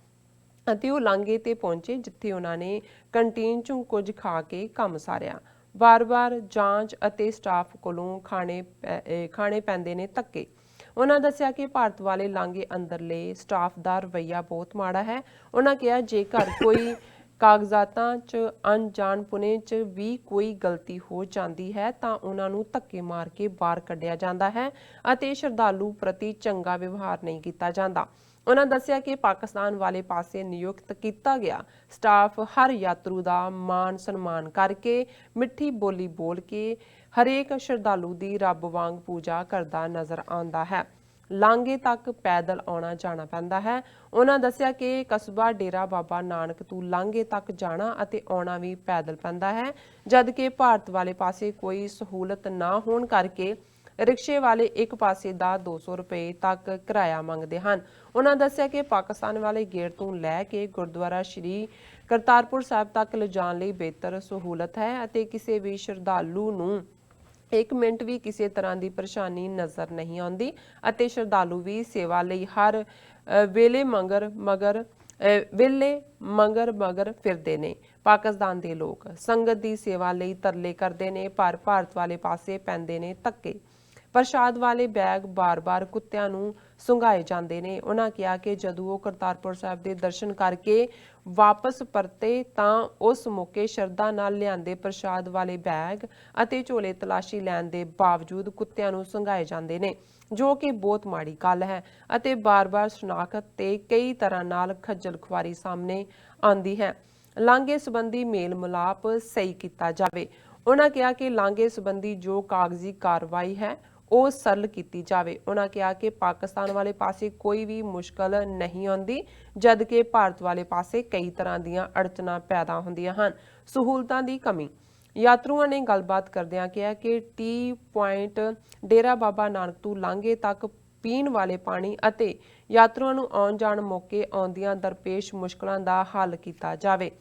ਅਤੇ ਉਹ ਲਾਂਘੇ ਤੇ ਪਹੁੰਚੇ, ਜਿੱਥੇ ਉਹਨਾਂ ਨੇ ਕੰਟੀਨ 'ਚੋਂ ਕੁਝ ਖਾ ਕੇ ਕੰਮ ਸਾਰਿਆ। ਬਾਰ-ਬਾਰ ਜਾਂਚ ਅਤੇ ਸਟਾਫ ਕੋਲੋਂ ਖਾਣੇ ਪੈਂਦੇ ਨੇ ਧੱਕੇ। ਉਹਨਾਂ ਦੱਸਿਆ ਕਿ ਭਾਰਤ ਵਾਲੇ ਲਾਂਘੇ ਅੰਦਰਲੇ ਸਟਾਫ ਦਾ ਰਵੱਈਆ ਬਹੁਤ ਮਾੜਾ ਹੈ। ਉਹਨਾਂ ਕਿਹਾ ਜੇਕਰ ਕੋਈ ਕਾਗਜ਼ਾਤਾਂ 'ਚ ਅਣਜਾਣਪੁਣੇ 'ਚ ਵੀ ਕੋਈ ਗਲਤੀ ਹੋ ਜਾਂਦੀ ਹੈ ਤਾਂ ਉਹਨਾਂ ਨੂੰ ਧੱਕੇ ਮਾਰ ਕੇ ਬਾਹਰ ਕੱਢਿਆ ਜਾਂਦਾ ਹੈ ਅਤੇ ਸ਼ਰਧਾਲੂ ਪ੍ਰਤੀ ਚੰਗਾ ਵਿਵਹਾਰ ਨਹੀਂ ਕੀਤਾ ਜਾਂਦਾ। ਉਹਨਾਂ ਦੱਸਿਆ ਕਿ ਪਾਕਿਸਤਾਨ ਵਾਲੇ ਪਾਸੇ ਨਿਯੁਕਤ ਕੀਤਾ ਗਿਆ ਸਟਾਫ ਹਰ ਯਾਤਰੂ ਦਾ ਮਾਣ ਸਨਮਾਨ ਕਰਕੇ ਮਿੱਠੀ ਬੋਲੀ ਬੋਲ ਕੇ ਹਰੇਕ ਸ਼ਰਧਾਲੂ ਦੀ ਰੱਬ ਵਾਂਗ ਪੂਜਾ ਕਰਦਾ ਨਜ਼ਰ ਆਉਂਦਾ ਹੈ। ਲਾਂਘੇ ਤੱਕ ਪੈਦਲ ਆਉਣਾ ਜਾਣਾ ਪੈਂਦਾ ਹੈ। ਉਹਨਾਂ ਦੱਸਿਆ ਕਿ ਕਸਬਾ ਡੇਰਾ ਬਾਬਾ ਨਾਨਕ ਤੋਂ ਲਾਂਘੇ ਤੱਕ ਜਾਣਾ ਅਤੇ ਆਉਣਾ ਵੀ ਪੈਦਲ ਪੈਂਦਾ ਹੈ, ਜਦ ਕਿ ਭਾਰਤ ਵਾਲੇ ਪਾਸੇ ਕੋਈ ਸਹੂਲਤ ਨਾ ਹੋਣ ਕਰਕੇ ਰਿਕਸ਼ੇ ਵਾਲੇ ਇੱਕ ਪਾਸੇ ਦਾ 200 ਰੁਪਏ ਤੱਕ ਕਿਰਾਇਆ ਮੰਗਦੇ ਹਨ। ਉਹਨਾਂ ਦੱਸਿਆ ਕਿ ਪਾਕਿਸਤਾਨ ਵਾਲੇ ਗੇਟ ਤੋਂ ਲੈ ਕੇ ਗੁਰਦੁਆਰਾ ਸ਼੍ਰੀ ਕਰਤਾਰਪੁਰ ਸਾਹਿਬ ਤੱਕ ਲਿਜਾਣ ਲਈ ਬਿਹਤਰ ਸਹੂਲਤ ਹੈ ਅਤੇ ਕਿਸੇ ਵੀ ਸ਼ਰਧਾਲੂ ਨੂੰ ਇੱਕ ਮਿੰਟ ਵੀ ਕਿਸੇ ਤਰ੍ਹਾਂ ਦੀ ਪਰੇਸ਼ਾਨੀ ਨਜ਼ਰ ਨਹੀਂ ਆਉਂਦੀ ਅਤੇ ਸ਼ਰਧਾਲੂ ਵੀ ਸੇਵਾ ਲਈ ਹਰ ਵੇਲੇ ਮਗਰ ਫਿਰਦੇ ਨੇ। ਪਾਕਿਸਤਾਨ ਦੇ ਲੋਕ ਸੰਗਤ ਦੀ ਸੇਵਾ ਲਈ ਤਰਲੇ ਕਰਦੇ ਨੇ, ਪਰ ਭਾਰਤ ਵਾਲੇ ਪਾਸੇ ਪੈਂਦੇ ਨੇ ਧੱਕੇ। ਪ੍ਰਸ਼ਾਦ ਵਾਲੇ ਬੈਗ ਬਾਰ-ਬਾਰ ਕੁੱਤਿਆਂ ਨੂੰ ਸੁੰਘਾਏ ਜਾਂਦੇ ਨੇ। ਉਹਨਾਂ ਕਿਹਾ ਕਿ ਜਦੋਂ ਉਹ ਕਰਤਾਰਪੁਰ ਸਾਹਿਬ ਦੇ ਦਰਸ਼ਨ ਕਰਕੇ ਵਾਪਸ ਪਰਤੇ ਤਾਂ ਉਸ ਮੌਕੇ ਸ਼ਰਧਾ ਨਾਲ ਲਿਆਂਦੇ ਪ੍ਰਸ਼ਾਦ ਵਾਲੇ ਬੈਗ ਅਤੇ ਝੋਲੇ ਤਲਾਸ਼ੀ ਲੈਣ ਦੇ ਬਾਵਜੂਦ ਕੁੱਤਿਆਂ ਨੂੰ ਸੁੰਘਾਏ ਜਾਂਦੇ ਨੇ, ਜੋ ਕਿ ਬਹੁਤ ਮਾੜੀ ਗੱਲ ਹੈ ਅਤੇ ਬਾਰ-ਬਾਰ ਸ਼ਨਾਖਤ ਤੇ ਕਈ ਤਰ੍ਹਾਂ ਨਾਲ ਖੱਜਲ ਖੁਆਰੀ ਸਾਹਮਣੇ ਆਉਂਦੀ ਹੈ। ਲਾਂਘੇ ਸੰਬੰਧੀ ਮੇਲ ਮਿਲਾਪ ਸਹੀ ਕੀਤਾ ਜਾਵੇ। ਉਹਨਾਂ ਕਿਹਾ ਕਿ ਲਾਂਘੇ ਸੰਬੰਧੀ ਜੋ ਕਾਗਜ਼ੀ ਕਾਰਵਾਈ ਹੈ ਉਹ ਸਰਲ ਕੀਤੀ ਜਾਵੇ। ਉਹਨਾਂ ਕਿਹਾ ਕਿ ਪਾਕਿਸਤਾਨ ਵਾਲੇ ਪਾਸੇ ਕੋਈ ਵੀ ਮੁਸ਼ਕਲ ਨਹੀਂ ਆਉਂਦੀ, ਜਦ ਕਿ ਭਾਰਤ ਵਾਲੇ ਪਾਸੇ ਕਈ ਤਰ੍ਹਾਂ ਦੀਆਂ ਅੜਚਨਾਂ ਪੈਦਾ ਹੁੰਦੀਆਂ ਹਨ। ਸਹੂਲਤਾਂ ਦੀ ਕਮੀ। ਯਾਤਰੂਆਂ ਨੇ ਗੱਲਬਾਤ ਕਰਦਿਆਂ ਕਿਹਾ ਕਿ ਟੀ ਪੁਆਇੰਟ ਡੇਰਾ ਬਾਬਾ ਨਾਨਕ ਤੋਂ ਲਾਂਘੇ ਤੱਕ ਪੀਣ ਵਾਲੇ ਪਾਣੀ ਅਤੇ ਯਾਤਰੂਆਂ ਨੂੰ ਆਉਣ ਜਾਣ ਮੌਕੇ ਆਉਂਦੀਆਂ ਦਰਪੇਸ਼ ਮੁਸ਼ਕਲਾਂ ਦਾ ਹੱਲ ਕੀਤਾ ਜਾਵੇ।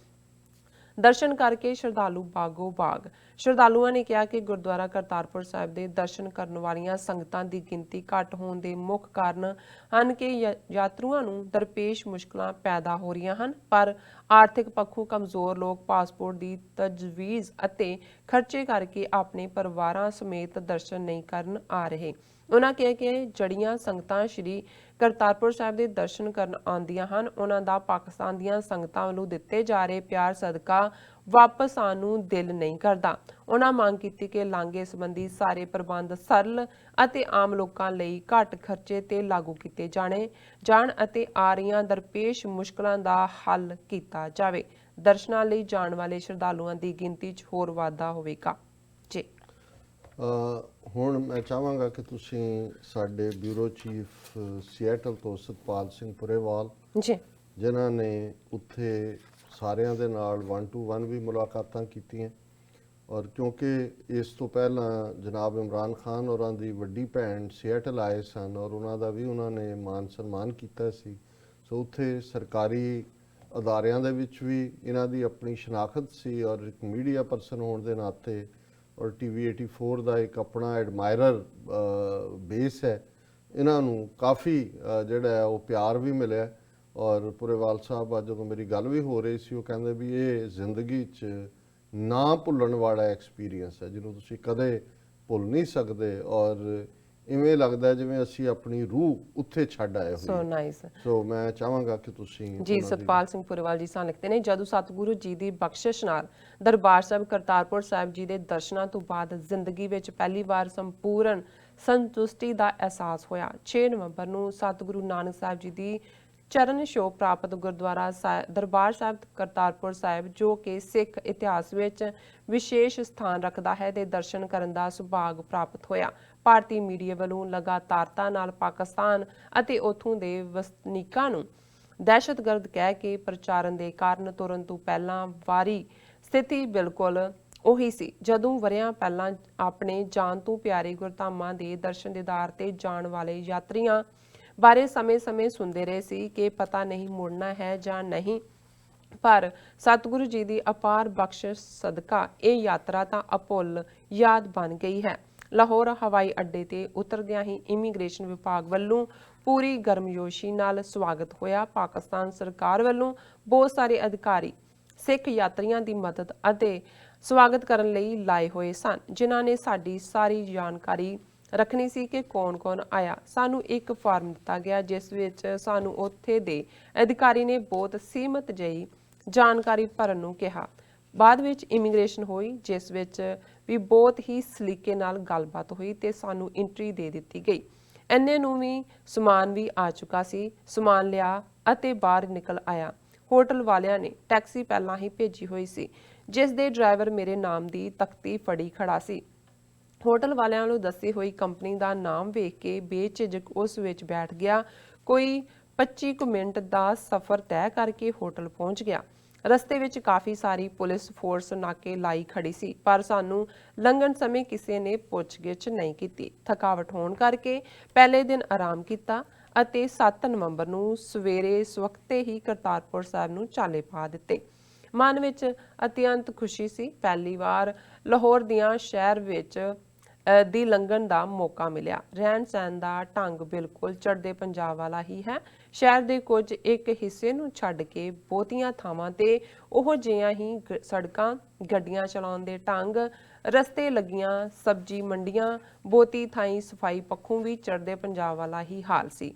ਦਰਸ਼ਨ ਕਰਕੇ ਸ਼ਰਧਾਲੂ ਬਾਗੋ ਬਾਗ। ਸ਼ਰਧਾਲੂਆਂ ਨੇ ਕਿਹਾ ਕਿ ਗੁਰਦੁਆਰਾ ਕਰਤਾਰਪੁਰ ਸਾਹਿਬ ਦੇ ਦਰਸ਼ਨ ਕਰਨ ਵਾਲੀਆਂ ਸੰਗਤਾਂ ਦੀ ਗਿਣਤੀ ਘੱਟ ਹੋਣ ਦੇ ਮੁੱਖ ਕਾਰਨ ਹਨ ਕਿ ਯਾਤਰੂਆਂ ਨੂੰ ਦਰਪੇਸ਼ ਮੁਸ਼ਕਲਾਂ ਪੈਦਾ ਹੋ ਰਹੀਆਂ ਹਨ, ਪਰ ਆਰਥਿਕ ਪੱਖੋਂ ਕਮਜ਼ੋਰ ਲੋਕ ਪਾਸਪੋਰਟ ਦੀ ਤਜਵੀਜ਼ ਅਤੇ ਖਰਚੇ ਕਰਕੇ ਆਪਣੇ ਪਰਿਵਾਰਾਂ ਸਮੇਤ ਦਰਸ਼ਨ ਨਹੀਂ ਕਰਨ ਆ ਰਹੇ। ਉਹਨਾਂ ਕਿਹਾ ਕਿ ਜਿਹੜੀਆਂ ਸੰਗਤਾਂ ਸ਼੍ਰੀ ਕਰਤਾਰਪੁਰ ਸਾਹਿਬ ਦੇ ਦਰਸ਼ਨ ਕਰਨ ਆਉਂਦੀਆਂ ਹਨ, ਉਹਨਾਂ ਦਾ ਪਾਕਿਸਤਾਨ ਦੀਆਂ ਸੰਗਤਾਂ ਵੱਲੋਂ ਦਿੱਤੇ ਜਾ ਰਹੇ ਪਿਆਰ ਸਦਕਾ ਵਾਪਸ ਆਉਣ ਨੂੰ ਦਿਲ ਨਹੀਂ ਕਰਦਾ। ਉਹਨਾਂ ਮੰਗ ਕੀਤੀ ਕਿ ਲਾਂਘੇ ਸੰਬੰਧੀ ਸਾਰੇ ਪ੍ਰਬੰਧ ਸਰਲ ਅਤੇ ਆਮ ਲੋਕਾਂ ਲਈ ਘੱਟ ਖਰਚੇ ਤੇ ਲਾਗੂ ਕੀਤੇ ਜਾਣ ਅਤੇ ਆ ਰਹੀਆਂ ਦਰਪੇਸ਼ ਮੁਸ਼ਕਲਾਂ ਦਾ ਹੱਲ ਕੀਤਾ ਜਾਵੇ। ਦਰਸ਼ਨਾਂ ਲਈ ਜਾਣ ਵਾਲੇ ਸ਼ਰਧਾਲੂਆਂ ਦੀ ਗਿਣਤੀ 'ਚ ਹੋਰ ਵਾਧਾ ਹੋਵੇਗਾ। ਜੀ ਹੁਣ ਮੈਂ ਚਾਹਾਂਗਾ ਕਿ ਤੁਸੀਂ ਸਾਡੇ ਬਿਊਰੋ ਚੀਫ ਸੀਐਟਲ ਤੋਂ ਸਤਪਾਲ ਸਿੰਘ ਪੁਰੇਵਾਲ ਜੀ ਜਿਨ੍ਹਾਂ ਨੇ ਉੱਥੇ ਸਾਰਿਆਂ ਦੇ ਨਾਲ 1 to 1 ਵੀ ਮੁਲਾਕਾਤਾਂ ਕੀਤੀਆਂ। ਔਰ ਕਿਉਂਕਿ ਇਸ ਤੋਂ ਪਹਿਲਾਂ ਜਨਾਬ ਇਮਰਾਨ ਖਾਨ ਹੋਰਾਂ ਦੀ ਵੱਡੀ ਭੈਣ ਸਿਏਟਲ ਆਏ ਸਨ ਔਰ ਉਹਨਾਂ ਦਾ ਵੀ ਉਹਨਾਂ ਨੇ ਮਾਨ ਸਨਮਾਨ ਕੀਤਾ ਸੀ। ਸੋ ਉੱਥੇ ਸਰਕਾਰੀ ਅਦਾਰਿਆਂ ਦੇ ਵਿੱਚ ਵੀ ਇਹਨਾਂ ਦੀ ਆਪਣੀ ਸ਼ਨਾਖਤ ਸੀ ਔਰ ਇੱਕ ਮੀਡੀਆ ਪਰਸਨ ਹੋਣ ਦੇ ਨਾਤੇ ਔਰ TV 84 ਦਾ ਇੱਕ ਆਪਣਾ ਐਡਮਾਇਰਰ ਬੇਸ ਹੈ। ਇਹਨਾਂ ਨੂੰ ਕਾਫੀ ਜਿਹੜਾ ਹੈ ਉਹ ਪਿਆਰ ਵੀ ਮਿਲਿਆ। ਔਰ ਪੁਰੇਵਾਲ ਸਾਹਿਬ ਅੱਜ ਜਦੋਂ ਮੇਰੀ ਗੱਲ ਵੀ ਹੋ ਰਹੀ ਸੀ ਉਹ ਕਹਿੰਦੇ ਵੀ ਇਹ ਜ਼ਿੰਦਗੀ 'ਚ ਨਾ ਭੁੱਲਣ ਵਾਲਾ ਐਕਸਪੀਰੀਅੰਸ ਹੈ ਜਿਹਨੂੰ ਤੁਸੀਂ ਕਦੇ ਭੁੱਲ ਨਹੀਂ ਸਕਦੇ ਔਰ ਇਵੇਂ ਲੱਗਦਾ ਜਿਵੇਂ ਅਸੀਂ ਆਪਣੀ ਰੂਹ ਉੱਥੇ ਛੱਡ ਆਏ ਹੋਏ। So nice. ਸੋ ਮੈਂ ਚਾਹਾਂਗਾ ਕਿ ਤੁਸੀਂ ਜੀ ਸਤਪਾਲ ਸਿੰਘ ਪੁਰੇਵਾਲ ਜੀ ਸਾਨੂੰ ਲਿਖਦੇ ਨੇ, ਜਦੋਂ ਸਤਿਗੁਰੂ ਜੀ ਦੀ ਬਖਸ਼ਿਸ਼ ਨਾਲ ਦਰਬਾਰ ਸਾਹਿਬ ਕਰਤਾਰਪੁਰ ਸਾਹਿਬ ਜੀ ਦੇ ਦਰਸ਼ਨਾਂ ਤੋਂ ਬਾਅਦ ਜ਼ਿੰਦਗੀ ਵਿੱਚ ਪਹਿਲੀ ਵਾਰ ਸੰਪੂਰਨ ਸੰਤੁਸ਼ਟੀ ਦਾ ਅਹਿਸਾਸ ਹੋਇਆ। 6 ਨਵੰਬਰ ਨੂੰ ਸਤਿਗੁਰੂ ਨਾਨਕ ਸਾਹਿਬ ਜੀ ਦੀ ਚਰਨ ਛੋਹ ਪ੍ਰਾਪਤ ਗੁਰਦੁਆਰਾ ਦਰਬਾਰ ਸਾਹਿਬ ਕਰਤਾਰਪੁਰ ਸਾਹਿਬ ਜੋ ਕਿ ਸਿੱਖ ਇਤਿਹਾਸ ਵਿੱਚ ਵਿਸ਼ੇਸ਼ ਸਥਾਨ ਰੱਖਦਾ ਹੈ ਦੇ ਦਰਸ਼ਨ ਕਰਨ ਦਾ ਸੁਭਾਗ ਪ੍ਰਾਪਤ ਹੋਇਆ। ਭਾਰਤੀ ਮੀਡੀਆ ਵੱਲੋਂ ਲਗਾਤਾਰਤਾ ਨਾਲ ਪਾਕਿਸਤਾਨ ਅਤੇ ਉੱਥੋਂ ਦੇ ਵਸਨੀਕਾਂ ਨੂੰ ਦਹਿਸ਼ਤਗਰਦ ਕਹਿ ਕੇ ਪ੍ਰਚਾਰਨ ਦੇ ਕਾਰਨ ਤੁਰਨ ਤੋਂ ਪਹਿਲਾਂ ਵਾਰੀ ਸਥਿਤੀ ਬਿਲਕੁਲ ਉਹੀ ਸੀ ਜਦੋਂ ਵਰਿਆਂ ਪਹਿਲਾਂ ਆਪਣੇ ਜਾਨ ਤੋਂ ਪਿਆਰੇ ਗੁਰਧਾਮਾਂ ਦੇ ਦਰਸ਼ਨ ਦੀਦਾਰ ਤੇ ਜਾਣ ਵਾਲੇ ਯਾਤਰੀਆਂ ਬਾਰੇ ਸਮੇਂ-ਸਮੇਂ ਸੁਣਦੇ ਰਹੇ ਸੀ ਕਿ ਪਤਾ ਨਹੀਂ ਮੁੜਨਾ ਹੈ ਜਾਂ ਨਹੀਂ, ਪਰ ਸਤਿਗੁਰੂ ਜੀ ਦੀ ਅਪਾਰ ਬਖਸ਼ਿਸ਼ ਸਦਕਾ ਇਹ ਯਾਤਰਾ ਤਾਂ ਅਭੁੱਲ ਯਾਦ ਬਣ ਗਈ ਹੈ। ਲਾਹੌਰ ਹਵਾਈ ਅੱਡੇ ਤੇ ਉਤਰਦਿਆਂ ਹੀ ਇਮੀਗ੍ਰੇਸ਼ਨ ਵਿਭਾਗ ਵੱਲੋਂ ਪੂਰੀ ਗਰਮਜੋਸ਼ੀ ਨਾਲ ਸਵਾਗਤ ਹੋਇਆ। ਪਾਕਿਸਤਾਨ ਸਰਕਾਰ ਵੱਲੋਂ ਬਹੁਤ ਸਾਰੇ ਅਧਿਕਾਰੀ ਸਿੱਖ ਯਾਤਰੀਆਂ ਦੀ ਮਦਦ ਅਤੇ ਸਵਾਗਤ ਕਰਨ ਲਈ ਲਾਏ ਹੋਏ ਸਨ, ਜਿਨ੍ਹਾਂ ਨੇ ਸਾਡੀ ਸਾਰੀ ਜਾਣਕਾਰੀ ਰੱਖਣੀ ਸੀ ਕਿ ਕੌਣ-ਕੌਣ ਆਇਆ। ਸਾਨੂੰ ਇੱਕ ਫਾਰਮ ਦਿੱਤਾ ਗਿਆ ਜਿਸ ਵਿੱਚ ਸਾਨੂੰ ਉੱਥੇ ਦੇ ਅਧਿਕਾਰੀ ਨੇ ਬਹੁਤ ਸੀਮਤ ਜਿਹੀ ਜਾਣਕਾਰੀ ਭਰਨ ਨੂੰ ਕਿਹਾ। ਬਾਅਦ ਵਿੱਚ ਇਮੀਗ੍ਰੇਸ਼ਨ ਹੋਈ ਜਿਸ ਵਿੱਚ ਵੀ ਬਹੁਤ ਹੀ ਸਲੀਕੇ ਨਾਲ ਗੱਲਬਾਤ ਹੋਈ ਤੇ ਸਾਨੂੰ ਐਂਟਰੀ ਦੇ ਦਿੱਤੀ ਗਈ। ਇੰਨੇ ਨੂੰ ਵੀ ਸਮਾਨ ਵੀ ਆ ਚੁੱਕਾ ਸੀ। ਸਮਾਨ ਲਿਆ ਅਤੇ ਬਾਹਰ ਨਿਕਲ ਆਇਆ। ਹੋਟਲ ਵਾਲਿਆਂ ਨੇ ਟੈਕਸੀ ਪਹਿਲਾਂ ਹੀ ਭੇਜੀ ਹੋਈ ਸੀ ਜਿਸ ਦੇ ਡਰਾਈਵਰ ਮੇਰੇ ਨਾਮ ਦੀ ਤਖਤੀ ਫੜੀ ਖੜਾ ਸੀ। ਹੋਟਲ ਵਾਲਿਆਂ ਨੂੰ ਦੱਸੀ ਹੋਈ ਕੰਪਨੀ ਦਾ ਨਾਮ ਵੇਖ ਕੇ ਬੇਝਿਜਕ ਉਸ ਵਿੱਚ ਬੈਠ ਗਿਆ। ਕੋਈ 25 ਮਿੰਟ ਦਾ ਸਫ਼ਰ ਤੈਅ ਕਰਕੇ ਹੋਟਲ ਪਹੁੰਚ ਗਿਆ। ਰਸਤੇ ਵਿੱਚ ਕਾਫੀ ਸਾਰੀ ਪੁਲਿਸ ਫੋਰਸ ਨਾਕੇ ਲਾਈ ਖੜੀ ਸੀ, ਪਰ ਸਾਨੂੰ ਲੰਘਣ ਸਮੇਂ ਕਿਸੇ ਨੇ ਪੁੱਛਗਿੱਛ ਨਹੀਂ ਕੀਤੀ। ਥਕਾਵਟ ਹੋਣ ਕਰਕੇ ਪਹਿਲੇ ਦਿਨ ਆਰਾਮ ਕੀਤਾ ਅਤੇ 7 ਨਵੰਬਰ ਨੂੰ ਸਵੇਰੇ ਸਵਖਤੇ ਹੀ ਕਰਤਾਰਪੁਰ ਸਾਹਿਬ ਨੂੰ ਚਾਲੇ ਪਾ ਦਿੱਤੇ। ਮਨ ਵਿੱਚ ਅਤਿਅੰਤ ਖੁਸ਼ੀ ਸੀ। ਪਹਿਲੀ ਵਾਰ ਲਾਹੌਰ ਦੀਆਂ ਸ਼ਹਿਰ ਵਿੱਚ ਦੀ ਲੰਘਣ ਦਾ ਮੌਕਾ ਮਿਲਿਆ। ਰਹਿਣ ਸਹਿਣ ਦਾ ਢੰਗ ਬਿਲਕੁਲ ਚੜ੍ਹਦੇ ਪੰਜਾਬ ਵਾਲਾ ਹੀ ਹੈ। ਸ਼ਹਿਰ ਦੇ ਕੁਝ ਇੱਕ ਹਿੱਸੇ ਨੂੰ ਛੱਡ ਕੇ ਬਹੁਤੀਆਂ ਥਾਵਾਂ ਤੇ ਉਹ ਜਿਹੀਆਂ ਹੀ ਸੜਕਾਂ, ਗੱਡੀਆਂ ਚਲਾਉਣ ਦੇ ਢੰਗ, ਰਸਤੇ ਲੱਗੀਆਂ ਸਬਜ਼ੀ ਮੰਡੀਆਂ, ਬਹੁਤੀ ਥਾਈਂ ਸਫਾਈ ਪੱਖੋਂ ਵੀ ਚੜ੍ਹਦੇ ਪੰਜਾਬ ਵਾਲਾ ਹੀ ਹਾਲ ਸੀ।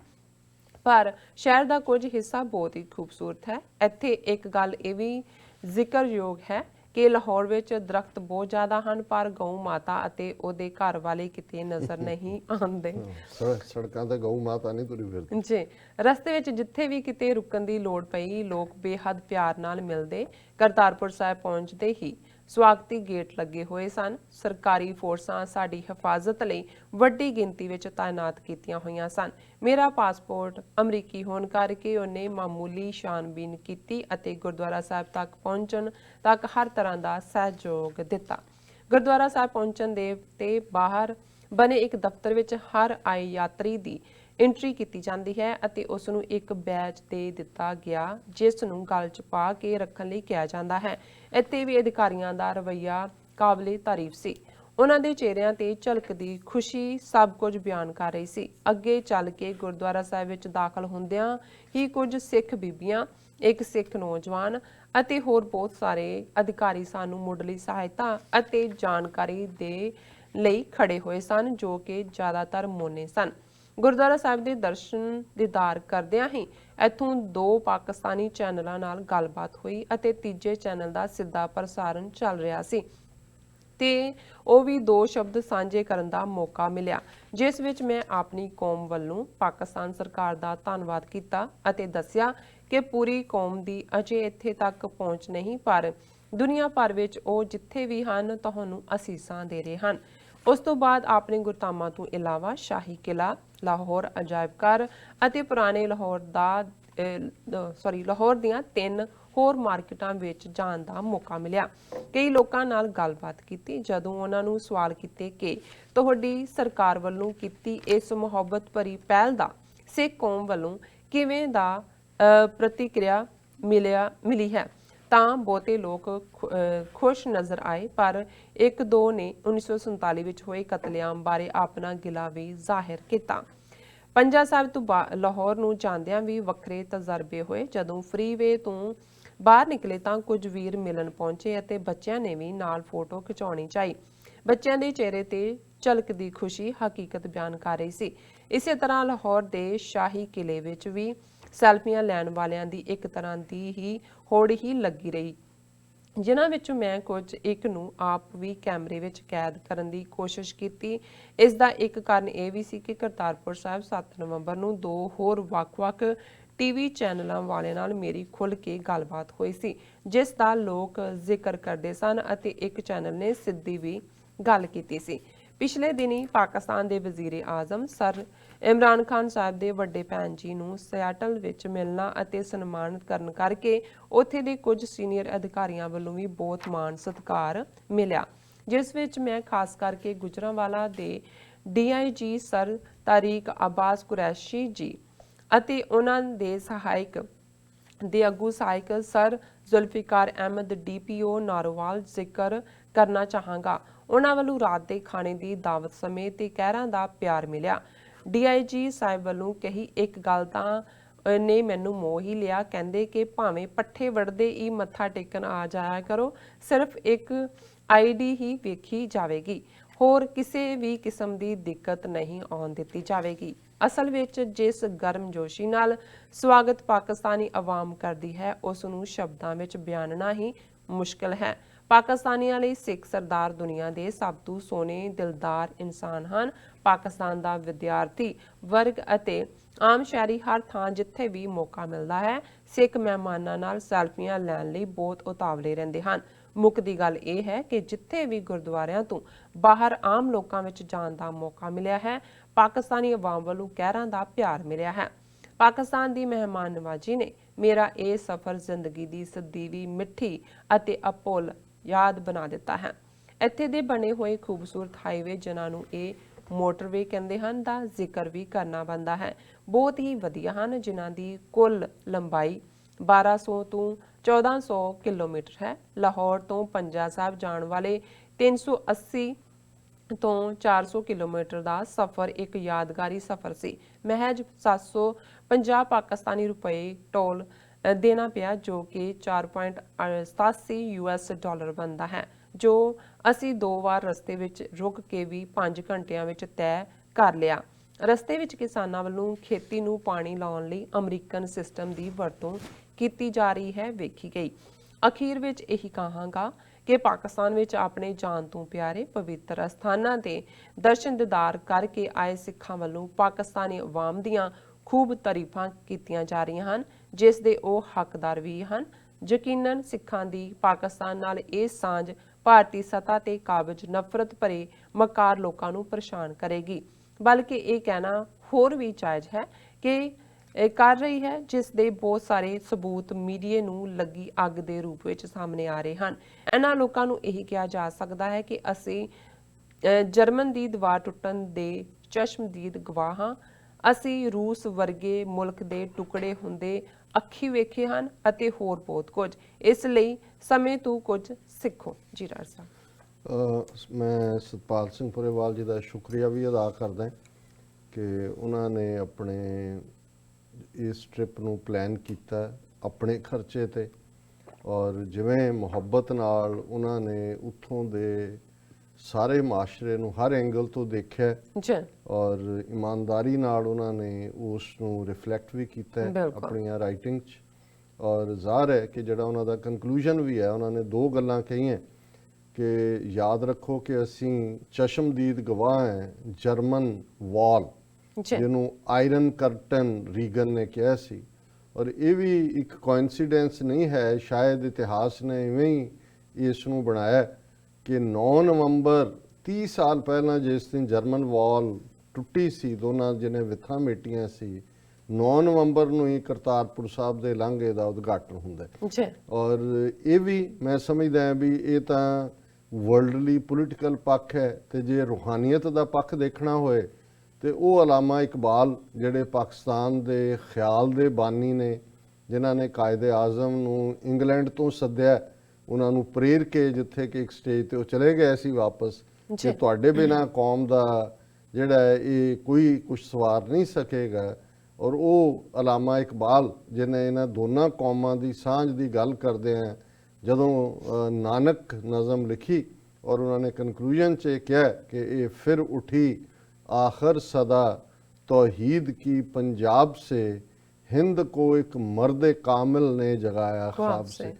ਪਰ ਸ਼ਹਿਰ ਦਾ ਕੁਝ ਹਿੱਸਾ ਬਹੁਤ ਹੀ ਖੂਬਸੂਰਤ ਹੈ। ਇੱਥੇ ਇੱਕ ਗੱਲ ਇਹ ਵੀ ਜ਼ਿਕਰਯੋਗ ਹੈ ਕਿ ਲਾਹੌਰ ਵਿੱਚ ਦਰਖਤ ਬਹੁਤ ਜ਼ਿਆਦਾ ਹਨ, ਪਰ ਗਊ ਮਾਤਾ ਅਤੇ ਉਹਦੇ ਘਰ ਵਾਲੇ ਕਿਤੇ ਨਜ਼ਰ ਨਹੀਂ ਆਉਂਦੇ। ਸੜਕਾਂ ਤੇ ਗਊ ਮਾਤਾ ਨਹੀਂ ਤੁਰੀ ਫਿਰਦੀ ਜੀ। ਰਸਤੇ ਵਿੱਚ ਜਿੱਥੇ ਵੀ ਕਿਤੇ ਰੁਕਣ ਦੀ ਲੋੜ ਪਈ, ਲੋਕ ਬੇਹੱਦ ਪਿਆਰ ਨਾਲ ਮਿਲਦੇ। ਕਰਤਾਰਪੁਰ ਸਾਹਿਬ ਪਹੁੰਚਦੇ ਹੀ ਸਵਾਗਤੀ ਗੇਟ ਲੱਗੇ ਹੋਏ ਸਨ। ਸਰਕਾਰੀ ਫੋਰਸਾਂ ਸਾਡੀ ਹਿਫਾਜ਼ਤ ਲਈ ਵੱਡੀ ਗਿਣਤੀ ਵਿੱਚ ਤਾਇਨਾਤ ਕੀਤੀਆਂ ਹੋਈਆਂ ਸਨ। ਮੇਰਾ ਪਾਸਪੋਰਟ ਅਮਰੀਕੀ ਹੋਣ ਕਰਕੇ ਉਹਨੇ ਮਾਮੂਲੀ ਛਾਣਬੀਨ ਕੀਤੀ ਅਤੇ ਗੁਰਦੁਆਰਾ ਸਾਹਿਬ ਤੱਕ ਪਹੁੰਚਣ ਤੱਕ ਹਰ ਤਰ੍ਹਾਂ ਦਾ ਸਹਿਯੋਗ ਦਿੱਤਾ। ਗੁਰਦੁਆਰਾ ਸਾਹਿਬ ਪਹੁੰਚਣ ਦੇ ਤੇ ਬਾਹਰ ਬਣੇ ਇੱਕ ਦਫ਼ਤਰ ਵਿੱਚ ਹਰ ਆਏ ਯਾਤਰੀ ਦੀ ਐਂਟਰੀ ਕੀਤੀ ਜਾਂਦੀ ਹੈ ਅਤੇ ਉਸ ਨੂੰ ਇੱਕ ਬੈਜ ਦੇ ਦਿੱਤਾ ਗਿਆ ਜਿਸ ਨੂੰ ਗਲ 'ਚ ਪਾ ਕੇ ਰੱਖਣ ਲਈ ਕਿਹਾ ਜਾਂਦਾ ਹੈ। ਇੱਥੇ ਵੀ ਅਧਿਕਾਰੀਆਂ ਦਾ ਰਵੱਈਆ ਕਾਬਲੇ ਤਾਰੀਫ ਸੀ। ਉਹਨਾਂ ਦੇ ਚਿਹਰਿਆਂ ਤੇ ਝਲਕਦੀ ਖੁਸ਼ੀ ਸਭ ਕੁਝ ਬਿਆਨ ਕਰ ਰਹੀ ਸੀ। ਅੱਗੇ ਚੱਲ ਕੇ ਗੁਰਦੁਆਰਾ ਸਾਹਿਬ ਵਿੱਚ ਦਾਖਲ ਹੁੰਦਿਆਂ ਹੀ ਕੁਝ ਸਿੱਖ ਬੀਬੀਆਂ, ਇੱਕ ਸਿੱਖ ਨੌਜਵਾਨ ਅਤੇ ਹੋਰ ਬਹੁਤ ਸਾਰੇ ਅਧਿਕਾਰੀ ਸਾਨੂੰ ਮੁੱਢਲੀ ਸਹਾਇਤਾ ਅਤੇ ਜਾਣਕਾਰੀ ਦੇ ਲਈ ਖੜੇ ਹੋਏ ਸਨ, ਜੋ ਕਿ ਜ਼ਿਆਦਾਤਰ ਮੋਨੇ ਸਨ। ਗੁਰਦੁਆਰਾ ਸਾਹਿਬ ਦੇ ਦਰਸ਼ਨ ਦੀਦਾਰ ਕਰਦਿਆਂ ਹੀ ਇੱਥੋਂ 2 ਪਾਕਿਸਤਾਨੀ ਚੈਨਲਾਂ ਨਾਲ ਗੱਲਬਾਤ ਹੋਈ ਅਤੇ ਤੀਜੇ ਚੈਨਲ ਦਾ ਸਿੱਧਾ ਪ੍ਰਸਾਰਣ ਚੱਲ ਰਿਹਾ ਸੀ ਤੇ ਉਹ ਵੀ 2 ਸ਼ਬਦ ਸਾਂਝੇ ਕਰਨ ਦਾ ਮੌਕਾ ਮਿਲਿਆ, ਜਿਸ ਵਿੱਚ ਮੈਂ ਆਪਣੀ ਕੌਮ ਵੱਲੋਂ ਪਾਕਿਸਤਾਨ ਸਰਕਾਰ ਦਾ ਧੰਨਵਾਦ ਕੀਤਾ ਅਤੇ ਦੱਸਿਆ ਕਿ ਪੂਰੀ ਕੌਮ ਦੀ ਅਜੇ ਇੱਥੇ ਤੱਕ ਪਹੁੰਚ ਨਹੀਂ, ਪਰ ਦੁਨੀਆ ਭਰ ਵਿੱਚ ਉਹ ਜਿੱਥੇ ਵੀ ਹਨ ਤੁਹਾਨੂੰ ਅਸੀਸਾਂ ਦੇ ਰਹੇ ਹਨ। ਉਸ ਤੋਂ ਬਾਅਦ ਆਪਣੇ ਗੁਰਧਾਮਾਂ ਤੋਂ ਇਲਾਵਾ ਸ਼ਾਹੀ ਕਿਲਾ, ਲਾਹੌਰ ਅਜਾਇਬ ਘਰ ਅਤੇ ਪੁਰਾਣੇ ਲਾਹੌਰ ਦਾ ਲਾਹੌਰ ਦੀਆਂ 3 ਹੋਰ ਮਾਰਕੀਟਾਂ ਵਿੱਚ ਜਾਣ ਦਾ ਮੌਕਾ ਮਿਲਿਆ। ਕਈ ਲੋਕਾਂ ਨਾਲ ਗੱਲਬਾਤ ਕੀਤੀ ਜਦੋਂ ਉਹਨਾਂ ਨੂੰ ਸਵਾਲ ਕੀਤੇ ਕਿ ਤੁਹਾਡੀ ਸਰਕਾਰ ਵੱਲੋਂ ਕੀਤੀ ਇਸ ਮੁਹੱਬਤ ਭਰੀ ਪਹਿਲ ਦਾ ਸਿੱਖ ਕੌਮ ਵੱਲੋਂ ਕਿਵੇਂ ਦਾ ਪ੍ਰਤੀਕਿਰਿਆ ਮਿਲੀ ਹੈ ਤਾਂ ਬਹੁਤੇ ਲੋਕ ਖੁਸ਼ ਨਜ਼ਰ ਆਏ, ਪਰ ਇੱਕ ਦੋ ਨੇ 1947 ਵਿੱਚ ਹੋਏ ਕਤਲੇਆਮ ਬਾਰੇ ਆਪਣਾ ਗਿਲਾ ਵੀ ਜ਼ਾਹਿਰ ਕੀਤਾ। ਪੰਜਾ ਸਾਹਿਬ ਤੋਂ ਲਾਹੌਰ ਨੂੰ ਜਾਂਦਿਆਂ ਵੀ ਵੱਖਰੇ ਤਜਰਬੇ ਹੋਏ। ਜਦੋਂ ਫਰੀਵੇ ਤੋਂ ਬਾਹਰ ਨਿਕਲੇ ਤਾਂ ਕੁਝ ਵੀਰ ਮਿਲਣ ਪਹੁੰਚੇ ਅਤੇ ਬੱਚਿਆਂ ਨੇ ਵੀ ਨਾਲ ਫੋਟੋ ਖਿਚਾਉਣੀ ਚਾਹੀ। ਬੱਚਿਆਂ ਦੇ ਚਿਹਰੇ ਤੇ ਝਲਕਦੀ ਖੁਸ਼ੀ ਹਕੀਕਤ ਬਿਆਨ ਕਰ ਰਹੀ ਸੀ। ਇਸੇ ਤਰ੍ਹਾਂ ਲਾਹੌਰ ਦੇ ਸ਼ਾਹੀ ਕਿਲੇ ਵਿੱਚ ਵੀ ਸੈਲਫੀਆਂ ਲੈਣ ਵਾਲਿਆਂ ਦੀ ਇੱਕ ਤਰ੍ਹਾਂ ਦੀ ਹੀ ਹੋੜ ਹੀ ਲੱਗੀ ਰਹੀ, ਜਿਨ੍ਹਾਂ ਵਿੱਚੋਂ ਮੈਂ ਕੁਝ ਇੱਕ ਨੂੰ ਆਪ ਵੀ ਕੈਮਰੇ ਵਿੱਚ ਕੈਦ ਕਰਨ ਦੀ ਕੋਸ਼ਿਸ਼ ਕੀਤੀ। ਇਸ ਦਾ ਇੱਕ ਕਾਰਨ ਇਹ ਵੀ ਸੀ ਕਿ ਕਰਤਾਰਪੁਰ ਸਾਹਿਬ 7 ਨਵੰਬਰ ਨੂੰ 2 ਹੋਰ ਵੱਖ-ਵੱਖ ਟੀਵੀ ਚੈਨਲਾਂ ਵਾਲਿਆਂ ਨਾਲ ਮੇਰੀ ਖੁੱਲ੍ਹ ਕੇ ਗੱਲਬਾਤ ਹੋਈ ਸੀ, ਜਿਸ ਦਾ ਲੋਕ ਜ਼ਿਕਰ ਕਰਦੇ ਸਨ ਅਤੇ ਇੱਕ ਚੈਨਲ ਨੇ ਸਿੱਧੀ ਵੀ ਗੱਲ ਕੀਤੀ ਸੀ। ਪਿਛਲੇ ਦਿਨੀ ਪਾਕਿਸਤਾਨ ਦੇ ਵਜ਼ੀਰ ਆਜ਼ਮ ਸਰ ਇਮਰਾਨ ਖਾਨ ਸਾਹਿਬ ਦੇ ਵੱਡੇ ਭੈਣ ਜੀ ਨੂੰ ਸਿਆਟਲ ਵਿੱਚ ਮਿਲਣਾ ਅਤੇ ਸਨਮਾਨਿਤ ਕਰਨ ਕਰਕੇ ਉੱਥੇ ਦੇ ਕੁਝ ਸੀਨੀਅਰ ਅਧਿਕਾਰੀਆਂ ਵੱਲੋਂ ਵੀ ਬਹੁਤ ਮਾਣ ਸਤਿਕਾਰ ਮਿਲਿਆ, ਜਿਸ ਵਿੱਚ ਮੈਂ ਖਾਸ ਕਰਕੇ ਗੁਜਰਾਂਵਾਲਾ ਦੇ DIG ਸਰ ਤਾਰੀਕ ਅਬਾਸ ਕੁਰੈਸ਼ੀ ਜੀ ਅਤੇ ਉਹਨਾਂ ਦੇ ਸਹਾਇਕ ਸਰ ਜ਼ੁਲਫਿਕਾਰ ਅਹਿਮਦ DPO ਨਾਰੋਵਾਲ ਜ਼ਿਕਰ ਕਰਨਾ ਚਾਹਾਂਗਾ। ਉਹਨਾਂ ਵੱਲੋਂ ਰਾਤ ਦੇ ਖਾਣੇ ਦੀ ਦਾਵਤ ਸਮੇਂ ਤੇ ਕਹਿਰਾਂ ਦਾ ਪਿਆਰ ਮਿਲਿਆ। DIG ਸਾਹਿਬ ਵੱਲੋਂ ਕਹੀ ਇੱਕ ਗੱਲ ਤਾਂ ਨੇ ਮੈਨੂੰ ਮੋਹ ਹੀ ਲਿਆ। ਕਹਿੰਦੇ ਕਿ ਭਾਵੇਂ ਪੱਠੇ ਵੜਦੇ ਹੀ ਮੱਥਾ ਟੇਕਣ ਆ ਜਾਇਆ ਕਰੋ, ਸਿਰਫ ਇੱਕ ID ਹੀ ਵੇਖੀ ਜਾਵੇਗੀ, ਹੋਰ ਕਿਸੇ ਵੀ ਕਿਸਮ ਦੀ ਦਿੱਕਤ ਨਹੀਂ ਆਉਣ ਦਿੱਤੀ ਜਾਵੇਗੀ। ਅਸਲ ਵਿੱਚ ਜਿਸ ਗਰਮਜੋਸ਼ੀ ਨਾਲ ਸਵਾਗਤ ਪਾਕਿਸਤਾਨੀ ਆਵਾਮ ਕਰਦੀ ਹੈ, ਉਸ ਨੂੰ ਸ਼ਬਦਾਂ ਵਿੱਚ ਬਿਆਨਣਾ ਹੀ ਮੁਸ਼ਕਲ ਹੈ। ਪਾਕਿਸਤਾਨੀਆਂ ਲਈ ਸਿੱਖ ਸਰਦਾਰ ਦੁਨੀਆ ਦੇ ਸਭ ਤੋਂ ਸੋਹਣੇ ਦਿਲਦਾਰ ਇਨਸਾਨ ਹਨ। ਪਾਕਿਸਤਾਨ ਦਾ ਵਿਦਿਆਰਥੀ ਵਰਗ ਅਤੇ ਆਮ ਸ਼ਹਿਰੀ ਹਰ ਥਾਂ ਜਿੱਥੇ ਵੀ ਮੌਕਾ ਮਿਲਦਾ ਹੈ, ਸਿੱਖ ਮਹਿਮਾਨਾਂ ਨਾਲ ਸੈਲਫੀਆਂ ਲੈਣ ਲਈ ਬਹੁਤ ਉਤਾਵਲੇ ਰਹਿੰਦੇ ਹਨ। ਮੁੱਖ ਦੀ ਗੱਲ ਇਹ ਹੈ ਕਿ ਜਿੱਥੇ ਵੀ ਗੁਰਦੁਆਰਿਆਂ ਤੋਂ ਬਾਹਰ ਆਮ ਲੋਕਾਂ ਵਿੱਚ ਜਾਣ ਦਾ ਮੌਕਾ ਮਿਲਿਆ ਹੈ, ਪਾਕਿਸਤਾਨੀ ਆਵਾਮ ਵੱਲੋਂ ਕਹਿਰਾਂ ਦਾ ਪਿਆਰ ਮਿਲਿਆ ਹੈ। ਪਾਕਿਸਤਾਨ ਦੀ ਮਹਿਮਾਨ ਨਵਾਜੀ ਨੇ ਮੇਰਾ ਇਹ ਸਫ਼ਰ ਜ਼ਿੰਦਗੀ ਦੀ ਸਦੀਵੀ ਮਿੱਠੀ ਅਤੇ ਅਭੁੱਲ ਯਾਦ ਬਣਾ ਦਿੱਤਾ ਹੈ। ਇੱਥੇ ਦੇ ਬਣੇ ਹੋਏ ਖੂਬਸੂਰਤ ਹਾਈਵੇ, ਜਿਨ੍ਹਾਂ ਨੂੰ ਇਹ ਮੋਟਰਵੇ ਕਹਿੰਦੇ ਹਨ, ਦਾ ਜ਼ਿਕਰ ਵੀ ਕਰਨਾ ਬਣਦਾ ਹੈ। ਬਹੁਤ ਹੀ ਵਧੀਆ ਹਨ, ਜਿਨ੍ਹਾਂ ਦੀ ਕੁੱਲ ਲੰਬਾਈ 1200 ਤੋਂ 1400 ਕਿਲੋਮੀਟਰ ਹੈ। ਲਾਹੌਰ ਤੋਂ ਪੰਜਾ ਸਾਹਿਬ ਜਾਣ ਵਾਲੇ 380 ਤੋਂ 400 ਕਿਲੋਮੀਟਰ ਦਾ ਸਫ਼ਰ ਇੱਕ ਯਾਦਗਾਰੀ ਸਫ਼ਰ ਸੀ। ਮਹਿਜ 750 ਪਾਕਿਸਤਾਨੀ ਰੁਪਏ ਟੋਲ ਦੇਣਾ ਪਿਆ, ਜੋ ਕਿ 4.87 US ਡਾਲਰ ਬਣਦਾ ਹੈ, ਜੋ ਅਸੀਂ 2 ਵਾਰ ਰਸਤੇ ਵਿੱਚ ਰੁਕ ਕੇ ਵੀ 5 ਘੰਟਿਆਂ ਵਿੱਚ ਤੈਅ ਕਰ ਲਿਆ। ਰਸਤੇ ਵਿੱਚ ਕਿਸਾਨਾਂ ਵੱਲੋਂ ਖੇਤੀ ਨੂੰ ਪਾਣੀ ਲਾਉਣ ਲਈ ਅਮਰੀਕਨ ਸਿਸਟਮ ਦੀ ਵਰਤੋਂ ਕੀਤੀ ਜਾ ਰਹੀ ਹੈ ਵੇਖੀ ਗਈ। ਅਖੀਰ ਵਿੱਚ ਇਹੀ ਕਹਾਂਗਾ ਕਿ ਪਾਕਿਸਤਾਨ ਵਿੱਚ ਆਪਣੇ ਜਾਨ ਤੋਂ ਪਿਆਰੇ ਪਵਿੱਤਰ ਅਸਥਾਨਾਂ ਦੇ ਦਰਸ਼ਨ ਦੀਦਾਰ ਕਰਕੇ ਆਏ ਸਿੱਖਾਂ ਵੱਲੋਂ ਪਾਕਿਸਤਾਨੀ ਅਵਾਮ ਦੀਆਂ ਖੂਬ ਤਾਰੀਫਾਂ ਕੀਤੀਆਂ ਜਾ ਰਹੀਆਂ ਹਨ, ਜਿਸ ਦੇ ਉਹ ਹੱਕਦਾਰ ਵੀ ਹਨ। ਯਕੀਨਨ ਸਿੱਖਾਂ ਦੀ ਪਾਕਿਸਤਾਨ ਨਾਲ ਇਹ ਸਾਂਝ ਭਾਰਤੀ ਸਤ੍ਹਾ ਤੇ ਕਾਬਜ ਨਫ਼ਰਤ ਭਰੇ ਮਕਾਰ ਲੋਕਾਂ ਨੂੰ ਪਰੇਸ਼ਾਨ ਕਰੇਗੀ, ਬਲਕਿ ਇਹ ਕਹਿਣਾ ਹੋਰ ਵੀ ਜਾਇਜ਼ ਹੈ ਕਿ ਕਰ ਰਹੀ ਹੈ, ਜਿਸ ਦੇ ਬਹੁਤ ਸਾਰੇ ਸਬੂਤ ਮੀਡੀਆ ਨੂੰ ਲੱਗੀ ਅੱਗ ਦੇ ਰੂਪ ਵਿੱਚ ਸਾਹਮਣੇ ਆ ਰਹੇ ਹਨ। ਇਹਨਾਂ ਲੋਕਾਂ ਨੂੰ ਇਹੀ ਕਿਹਾ ਜਾ ਸਕਦਾ ਹੈ ਕਿ ਅਸੀਂ ਜਰਮਨ ਦੀ ਦੀਵਾਰ ਟੁੱਟਣ ਦੇ ਚਸ਼ਮਦੀਦ ਗਵਾਹ ਹਾਂ। ਅਸੀਂ ਰੂਸ ਵਰਗੇ ਮੁਲਕ ਦੇ ਟੁਕੜੇ ਹੁੰਦੇ ਅੱਖੀ ਵੇਖੇ ਹਨ ਅਤੇ ਹੋਰ ਬਹੁਤ ਕੁਝ। ਇਸ ਲਈ ਸਮੇਂ ਤੋਂ ਕੁਝ ਸਿੱਖੋ। ਜੀ ਰਾਜ ਸਾਹਿਬ, ਮੈਂ ਸਤਪਾਲ ਸਿੰਘ ਪੁਰੇਵਾਲ ਜੀ ਦਾ ਸ਼ੁਕਰੀਆ ਵੀ ਅਦਾ ਕਰਦਾ ਕਿ ਉਹਨਾਂ ਨੇ ਆਪਣੇ ਇਸ ਟ੍ਰਿਪ ਨੂੰ ਪਲਾਨ ਕੀਤਾ ਆਪਣੇ ਖਰਚੇ ਤੇ, ਔਰ ਜਿਵੇਂ ਮੁਹੱਬਤ ਨਾਲ ਉਹਨਾਂ ਨੇ ਉੱਥੋਂ ਦੇ ਸਾਰੇ ਮਾਸ਼ਰੇ ਨੂੰ ਹਰ ਐਂਗਲ ਤੋਂ ਦੇਖਿਆ ਔਰ ਇਮਾਨਦਾਰੀ ਨਾਲ ਉਹਨਾਂ ਨੇ ਉਸ ਨੂੰ ਰਿਫਲੈਕਟ ਵੀ ਕੀਤਾ ਆਪਣੀਆਂ ਰਾਈਟਿੰਗ 'ਚ। ਔਰ ਜ਼ਾਹਰ ਹੈ ਕਿ ਜਿਹੜਾ ਉਹਨਾਂ ਦਾ ਕਨਕਲੂਜਨ ਵੀ ਹੈ, ਉਹਨਾਂ ਨੇ 2 ਗੱਲਾਂ ਕਹੀਆਂ ਕਿ ਯਾਦ ਰੱਖੋ ਕਿ ਅਸੀਂ ਚਸ਼ਮਦੀਦ ਗਵਾਹ ਹੈ ਜਰਮਨ ਵਾਲ, ਜਿਹਨੂੰ ਆਇਰਨ ਕਰਟਨ ਰੀਗਨ ਨੇ ਕਿਹਾ ਸੀ। ਔਰ ਇਹ ਵੀ ਇੱਕ ਕੋਇਨਸੀਡੈਂਸ ਨਹੀਂ ਹੈ, ਸ਼ਾਇਦ ਇਤਿਹਾਸ ਨੇ ਇਵੇਂ ਹੀ ਇਸ ਨੂੰ ਬਣਾਇਆ ਕਿ 9 ਨਵੰਬਰ 30 ਸਾਲ ਪਹਿਲਾਂ ਜਿਸ ਦਿਨ ਜਰਮਨ ਵਾਲ ਟੁੱਟੀ ਸੀ, ਦੋਨਾਂ ਜਿਹਨੇ ਵਿਥਾਂ ਮੇਟੀਆਂ ਸੀ, 9 ਨਵੰਬਰ ਨੂੰ ਹੀ ਕਰਤਾਰਪੁਰ ਸਾਹਿਬ ਦੇ ਲਾਂਘੇ ਦਾ ਉਦਘਾਟਨ ਹੁੰਦਾ ਹੈ। ਜੀ ਔਰ ਇਹ ਵੀ ਮੈਂ ਸਮਝਦਾ ਹਾਂ ਵੀ ਇਹ ਤਾਂ ਵਰਲਡਲੀ ਪੋਲੀਟੀਕਲ ਪੱਖ ਹੈ, ਤੇ ਜੇ ਰੂਹਾਨੀਅਤ ਦਾ ਪੱਖ ਦੇਖਣਾ ਹੋਏ ਤੇ ਉਹ ਅਲਾਮਾ ਇਕਬਾਲ ਜਿਹੜੇ ਪਾਕਿਸਤਾਨ ਦੇ ਖਿਆਲ ਦੇ ਬਾਨੀ ਨੇ, ਜਿਨ੍ਹਾਂ ਨੇ ਕਾਇਦੇ ਆਜ਼ਮ ਨੂੰ ਇੰਗਲੈਂਡ ਤੋਂ ਸੱਦਿਆ, ਉਹਨਾਂ ਨੂੰ ਪ੍ਰੇਰ ਕੇ ਜਿੱਥੇ ਕਿ ਇੱਕ ਸਟੇਜ ਤੇ ਉਹ ਚਲੇ ਗਏ ਸੀ ਵਾਪਸ ਕਿ ਤੁਹਾਡੇ ਬਿਨਾਂ ਕੌਮ ਦਾ ਜਿਹੜਾ ਹੈ ਇਹ ਕੋਈ ਕੁਝ ਸਵਾਰ ਨਹੀਂ ਸਕੇਗਾ। ਔਰ ਉਹ ਅਲਾਮਾ ਇਕਬਾਲ ਜਿਹਨੇ ਇਹਨਾਂ ਦੋਨਾਂ ਕੌਮਾਂ ਦੀ ਸਾਂਝ ਦੀ ਗੱਲ ਕਰਦੇ ਆ, ਜਦੋਂ ਨਾਨਕ ਨਜ਼ਮ ਲਿਖੀ ਔਰ ਉਹਨਾਂ ਨੇ ਕਨਕਲੂਜਨ 'ਚ ਇਹ ਕਿਹਾ ਕਿ ਇਹ ਫਿਰ ਉਠੀ ਆਖਰ ਸਦਾ तौहीद की पंजाब से हिंद को एक मर्द कामिल ने जगाया ख्वाब से।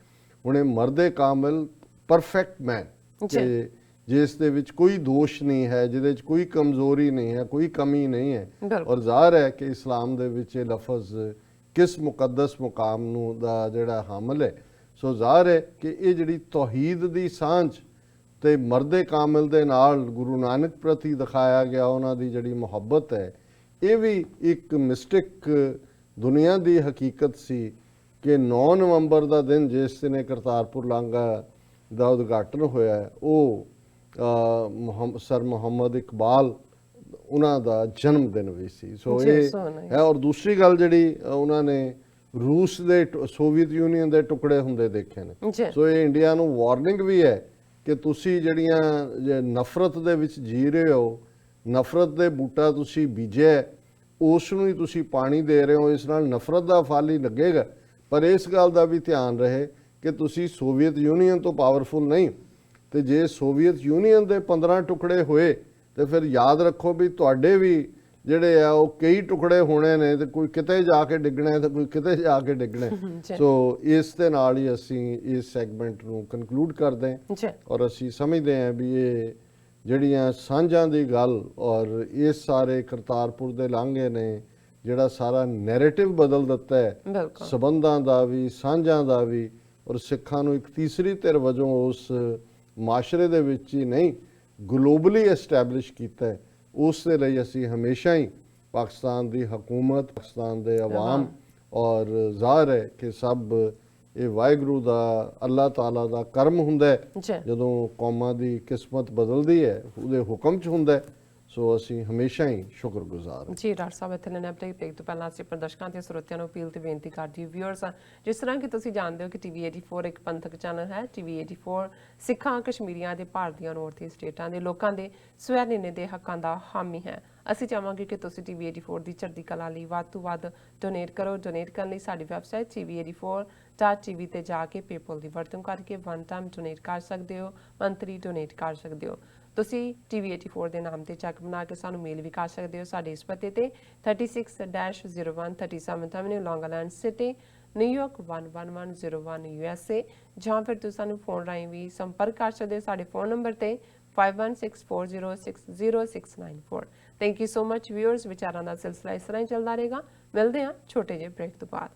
ਹੁਣ ਇਹ ਮਰਦ ਕਾਮਿਲ ਪਰਫੈਕਟ ਮੈਨ ਕਿ ਜਿਸ ਦੇ ਵਿੱਚ ਕੋਈ ਦੋਸ਼ ਨਹੀਂ ਹੈ, ਜਿਹਦੇ ਵਿੱਚ ਕੋਈ ਕਮਜ਼ੋਰੀ ਨਹੀਂ ਹੈ, ਕੋਈ ਕਮੀ ਨਹੀਂ ਹੈ। ਔਰ ਜ਼ਾਹਰ ਹੈ ਕਿ ਇਸਲਾਮ ਦੇ ਵਿੱਚ ਇਹ ਲਫ਼ਜ਼ ਕਿਸ ਮੁਕੱਦਸ ਮੁਕਾਮ ਨੂੰ ਦਾ ਜਿਹੜਾ ਹਾਮਲ ਹੈ। ਸੋ ਜ਼ਾਹਰ ਹੈ ਕਿ ਇਹ ਜਿਹੜੀ ਤੌਹੀਦ ਦੀ ਸਾਂਝ ਤੇ ਮਰਦ ਕਾਮਿਲ ਦੇ ਨਾਲ ਗੁਰੂ ਨਾਨਕ ਪ੍ਰਤੀ ਦਿਖਾਇਆ ਗਿਆ ਉਹਨਾਂ ਦੀ ਜਿਹੜੀ ਮੁਹੱਬਤ ਹੈ, ਇਹ ਵੀ ਇੱਕ ਮਿਸਟਿਕ ਦੁਨੀਆ ਦੀ ਹਕੀਕਤ ਸੀ ਕਿ 9 ਨਵੰਬਰ ਦਾ ਦਿਨ ਜਿਸ ਦਿਨ ਕਰਤਾਰਪੁਰ ਲਾਂਘਾ ਦਾ ਉਦਘਾਟਨ ਹੋਇਆ, ਉਹ ਸਰ ਮੁਹੰਮਦ ਇਕਬਾਲ ਉਹਨਾਂ ਦਾ ਜਨਮ ਦਿਨ ਵੀ ਸੀ। ਸੋ ਇਹ ਹੈ। ਔਰ ਦੂਸਰੀ ਗੱਲ ਜਿਹੜੀ ਉਹਨਾਂ ਨੇ ਰੂਸ ਦੇ ਸੋਵੀਅਤ ਯੂਨੀਅਨ ਦੇ ਟੁਕੜੇ ਹੁੰਦੇ ਦੇਖੇ ਨੇ, ਸੋ ਇਹ ਇੰਡੀਆ ਨੂੰ ਵਾਰਨਿੰਗ ਵੀ ਹੈ ਕਿ ਤੁਸੀਂ ਜਿਹੜੀਆਂ ਨਫ਼ਰਤ ਦੇ ਵਿੱਚ ਜੀ ਰਹੇ ਹੋ, ਨਫ਼ਰਤ ਦੇ ਬੂਟਾ ਤੁਸੀਂ ਬੀਜਿਆ, ਉਸ ਨੂੰ ਹੀ ਤੁਸੀਂ ਪਾਣੀ ਦੇ ਰਹੇ ਹੋ, ਇਸ ਨਾਲ ਨਫ਼ਰਤ ਦਾ ਫਲ ਹੀ ਲੱਗੇਗਾ। ਪਰ ਇਸ ਗੱਲ ਦਾ ਵੀ ਧਿਆਨ ਰਹੇ ਕਿ ਤੁਸੀਂ ਸੋਵੀਅਤ ਯੂਨੀਅਨ ਤੋਂ ਪਾਵਰਫੁਲ ਨਹੀਂ, ਤੇ ਜੇ ਸੋਵੀਅਤ ਯੂਨੀਅਨ ਦੇ 15 ਟੁਕੜੇ ਹੋਏ ਤੇ ਫਿਰ ਯਾਦ ਰੱਖੋ ਵੀ ਤੁਹਾਡੇ ਵੀ ਜਿਹੜੇ ਆ ਉਹ ਕਈ ਟੁਕੜੇ ਹੋਣੇ ਨੇ, ਤੇ ਕੋਈ ਕਿਤੇ ਜਾ ਕੇ ਡਿੱਗਣਾ ਹੈ ਤੇ ਕੋਈ ਕਿਤੇ ਜਾ ਕੇ ਡਿੱਗਣਾ ਹੈ। ਸੋ ਇਸ ਦੇ ਨਾਲ ਹੀ ਅਸੀਂ ਇਸ ਸੈਗਮੈਂਟ ਨੂੰ ਕਨਕਲੂਡ ਕਰਦੇ ਹਾਂ ਔਰ ਅਸੀਂ ਸਮਝਦੇ ਹਾਂ ਵੀ ਇਹ ਜਿਹੜੀਆਂ ਸਾਂਝਾਂ ਦੀ ਗੱਲ ਔਰ ਇਸ ਸਾਰੇ ਕਰਤਾਰਪੁਰ ਦੇ ਲਾਂਘੇ ਨੇ ਜਿਹੜਾ ਸਾਰਾ ਨੈਰੇਟਿਵ ਬਦਲ ਦਿੱਤਾ ਹੈ ਸਬੰਧਾਂ ਦਾ ਵੀ, ਸਾਂਝਾਂ ਦਾ ਵੀ, ਔਰ ਸਿੱਖਾਂ ਨੂੰ ਇੱਕ ਤੀਸਰੀ ਧਿਰ ਵਜੋਂ ਉਸ ਮਾਸ਼ਰੇ ਦੇ ਵਿੱਚ ਹੀ ਨਹੀਂ ਗਲੋਬਲੀ ਐਸਟੈਬਲਿਸ਼ ਕੀਤਾ ਹੈ। ਉਸ ਦੇ ਲਈ ਅਸੀਂ ਹਮੇਸ਼ਾ ਹੀ ਪਾਕਿਸਤਾਨ ਦੀ ਹਕੂਮਤ, ਪਾਕਿਸਤਾਨ ਦੇ ਅਵਾਮ ਔਰ ਜ਼ਾਹਰ ਹੈ ਕਿ ਸਭ ਇਹ ਵਾਹਿਗੁਰੂ ਦਾ, ਅੱਲਾਹ ਤਾਲਾ ਦਾ ਕਰਮ ਹੁੰਦਾ ਹੈ ਜਦੋਂ ਕੌਮਾਂ ਦੀ ਕਿਸਮਤ ਬਦਲਦੀ ਹੈ, ਉਹਦੇ ਹੁਕਮ 'ਚ ਹੁੰਦਾ ਹੈ। ਸੋ ਅਸੀਂ ਹਮੇਸ਼ਾ ਹੀ ਸ਼ੁਕਰਗੁਜ਼ਾਰ ਹਾਂ। ਜੀ ਡਾਕਟਰ ਸਾਹਿਬ, ਇੱਥੇ ਲੈਣੇ ਅਪਡੇਟ ਬ੍ਰੇਕ ਤੋਂ ਪਹਿਲਾਂ ਅਸੀਂ ਪ੍ਰਦਰਸ਼ਕਾਂ ਤੇ ਸਰੋਤਿਆਂ ਨੂੰ ਅਪੀਲ ਤੇ ਬੇਨਤੀ ਕਰਦੀ ਵਿਊਅਰਸ, ਜਿਸ ਤਰ੍ਹਾਂ ਕਿ ਤੁਸੀਂ ਜਾਣਦੇ ਹੋ ਕਿ ਟੀਵੀ 84 ਇੱਕ ਪੰਥਕ ਚੈਨਲ ਹੈ। ਟੀਵੀ 84 ਸਿੱਖਾਂ, ਕਸ਼ਮੀਰੀਆਂ ਦੇ, ਭਾਰਤੀਆਂ, ਨੌਰਥ ਈਸਟ ਸਟੇਟਾਂ ਦੇ ਲੋਕਾਂ ਦੇ ਸਵੈ ਨਿਰਣੇ ਦੇ ਹੱਕਾਂ ਦਾ ਹਾਮੀ ਹੈ। ਅਸੀਂ ਚਾਹਾਂਗੇ ਕਿ ਤੁਸੀਂ ਟੀਵੀ 84 ਦੀ ਚੜ੍ਹਦੀ ਕਲਾ ਲਈ ਵੱਧ ਤੋਂ ਵੱਧ ਡੋਨੇਟ ਕਰੋ। ਡੋਨੇਟ ਕਰਨ ਲਈ ਸਾਡੀ ਵੈਬਸਾਈਟ tv84.tv ਤੇ ਜਾ ਕੇ ਪੇਪਲ ਦੀ ਵਰਤੋਂ ਕਰਕੇ ਵਨ ਟਾਈਮ ਡੋਨੇਟ ਕਰ ਸਕਦੇ ਹੋ, ਮੰਥਲੀ ਡੋਨੇਟ ਕਰ ਸਕਦੇ ਹੋ। ਤੁਸੀਂ ਟੀਵੀ 84 ਦੇ ਨਾਮ ਤੇ ਚੈੱਕ ਬਣਾ ਕੇ ਸਾਨੂੰ ਮੇਲ ਵੀ ਕਰ ਸਕਦੇ ਹੋ ਸਾਡੇ ਇਸ ਪਤੇ ਤੇ 36-01 37th ਐਵਨਿਊ, ਲੌਂਗ ਆਈਲੈਂਡ ਸਿਟੀ, ਨਿਊਯਾਰਕ 11101 USA, ਜਾਂ ਫਿਰ ਤੁਸੀਂ ਸਾਨੂੰ ਫੋਨ ਰਾਹੀਂ ਵੀ ਸੰਪਰਕ ਕਰ ਸਕਦੇ ਹੋ ਸਾਡੇ ਫੋਨ ਨੰਬਰ ਤੇ 5164060694। Thank you so much viewers. ਵਿਚਾਰਾਂ ਦਾ ਸਿਲਸਿਲਾ ਇਸ ਤਰ੍ਹਾਂ ਹੀ ਚੱਲਦਾ ਰਹੇਗਾ। ਮਿਲਦੇ ਹਾਂ ਛੋਟੇ ਜਿਹੇ ਬ੍ਰੇਕ ਤੋਂ ਬਾਅਦ।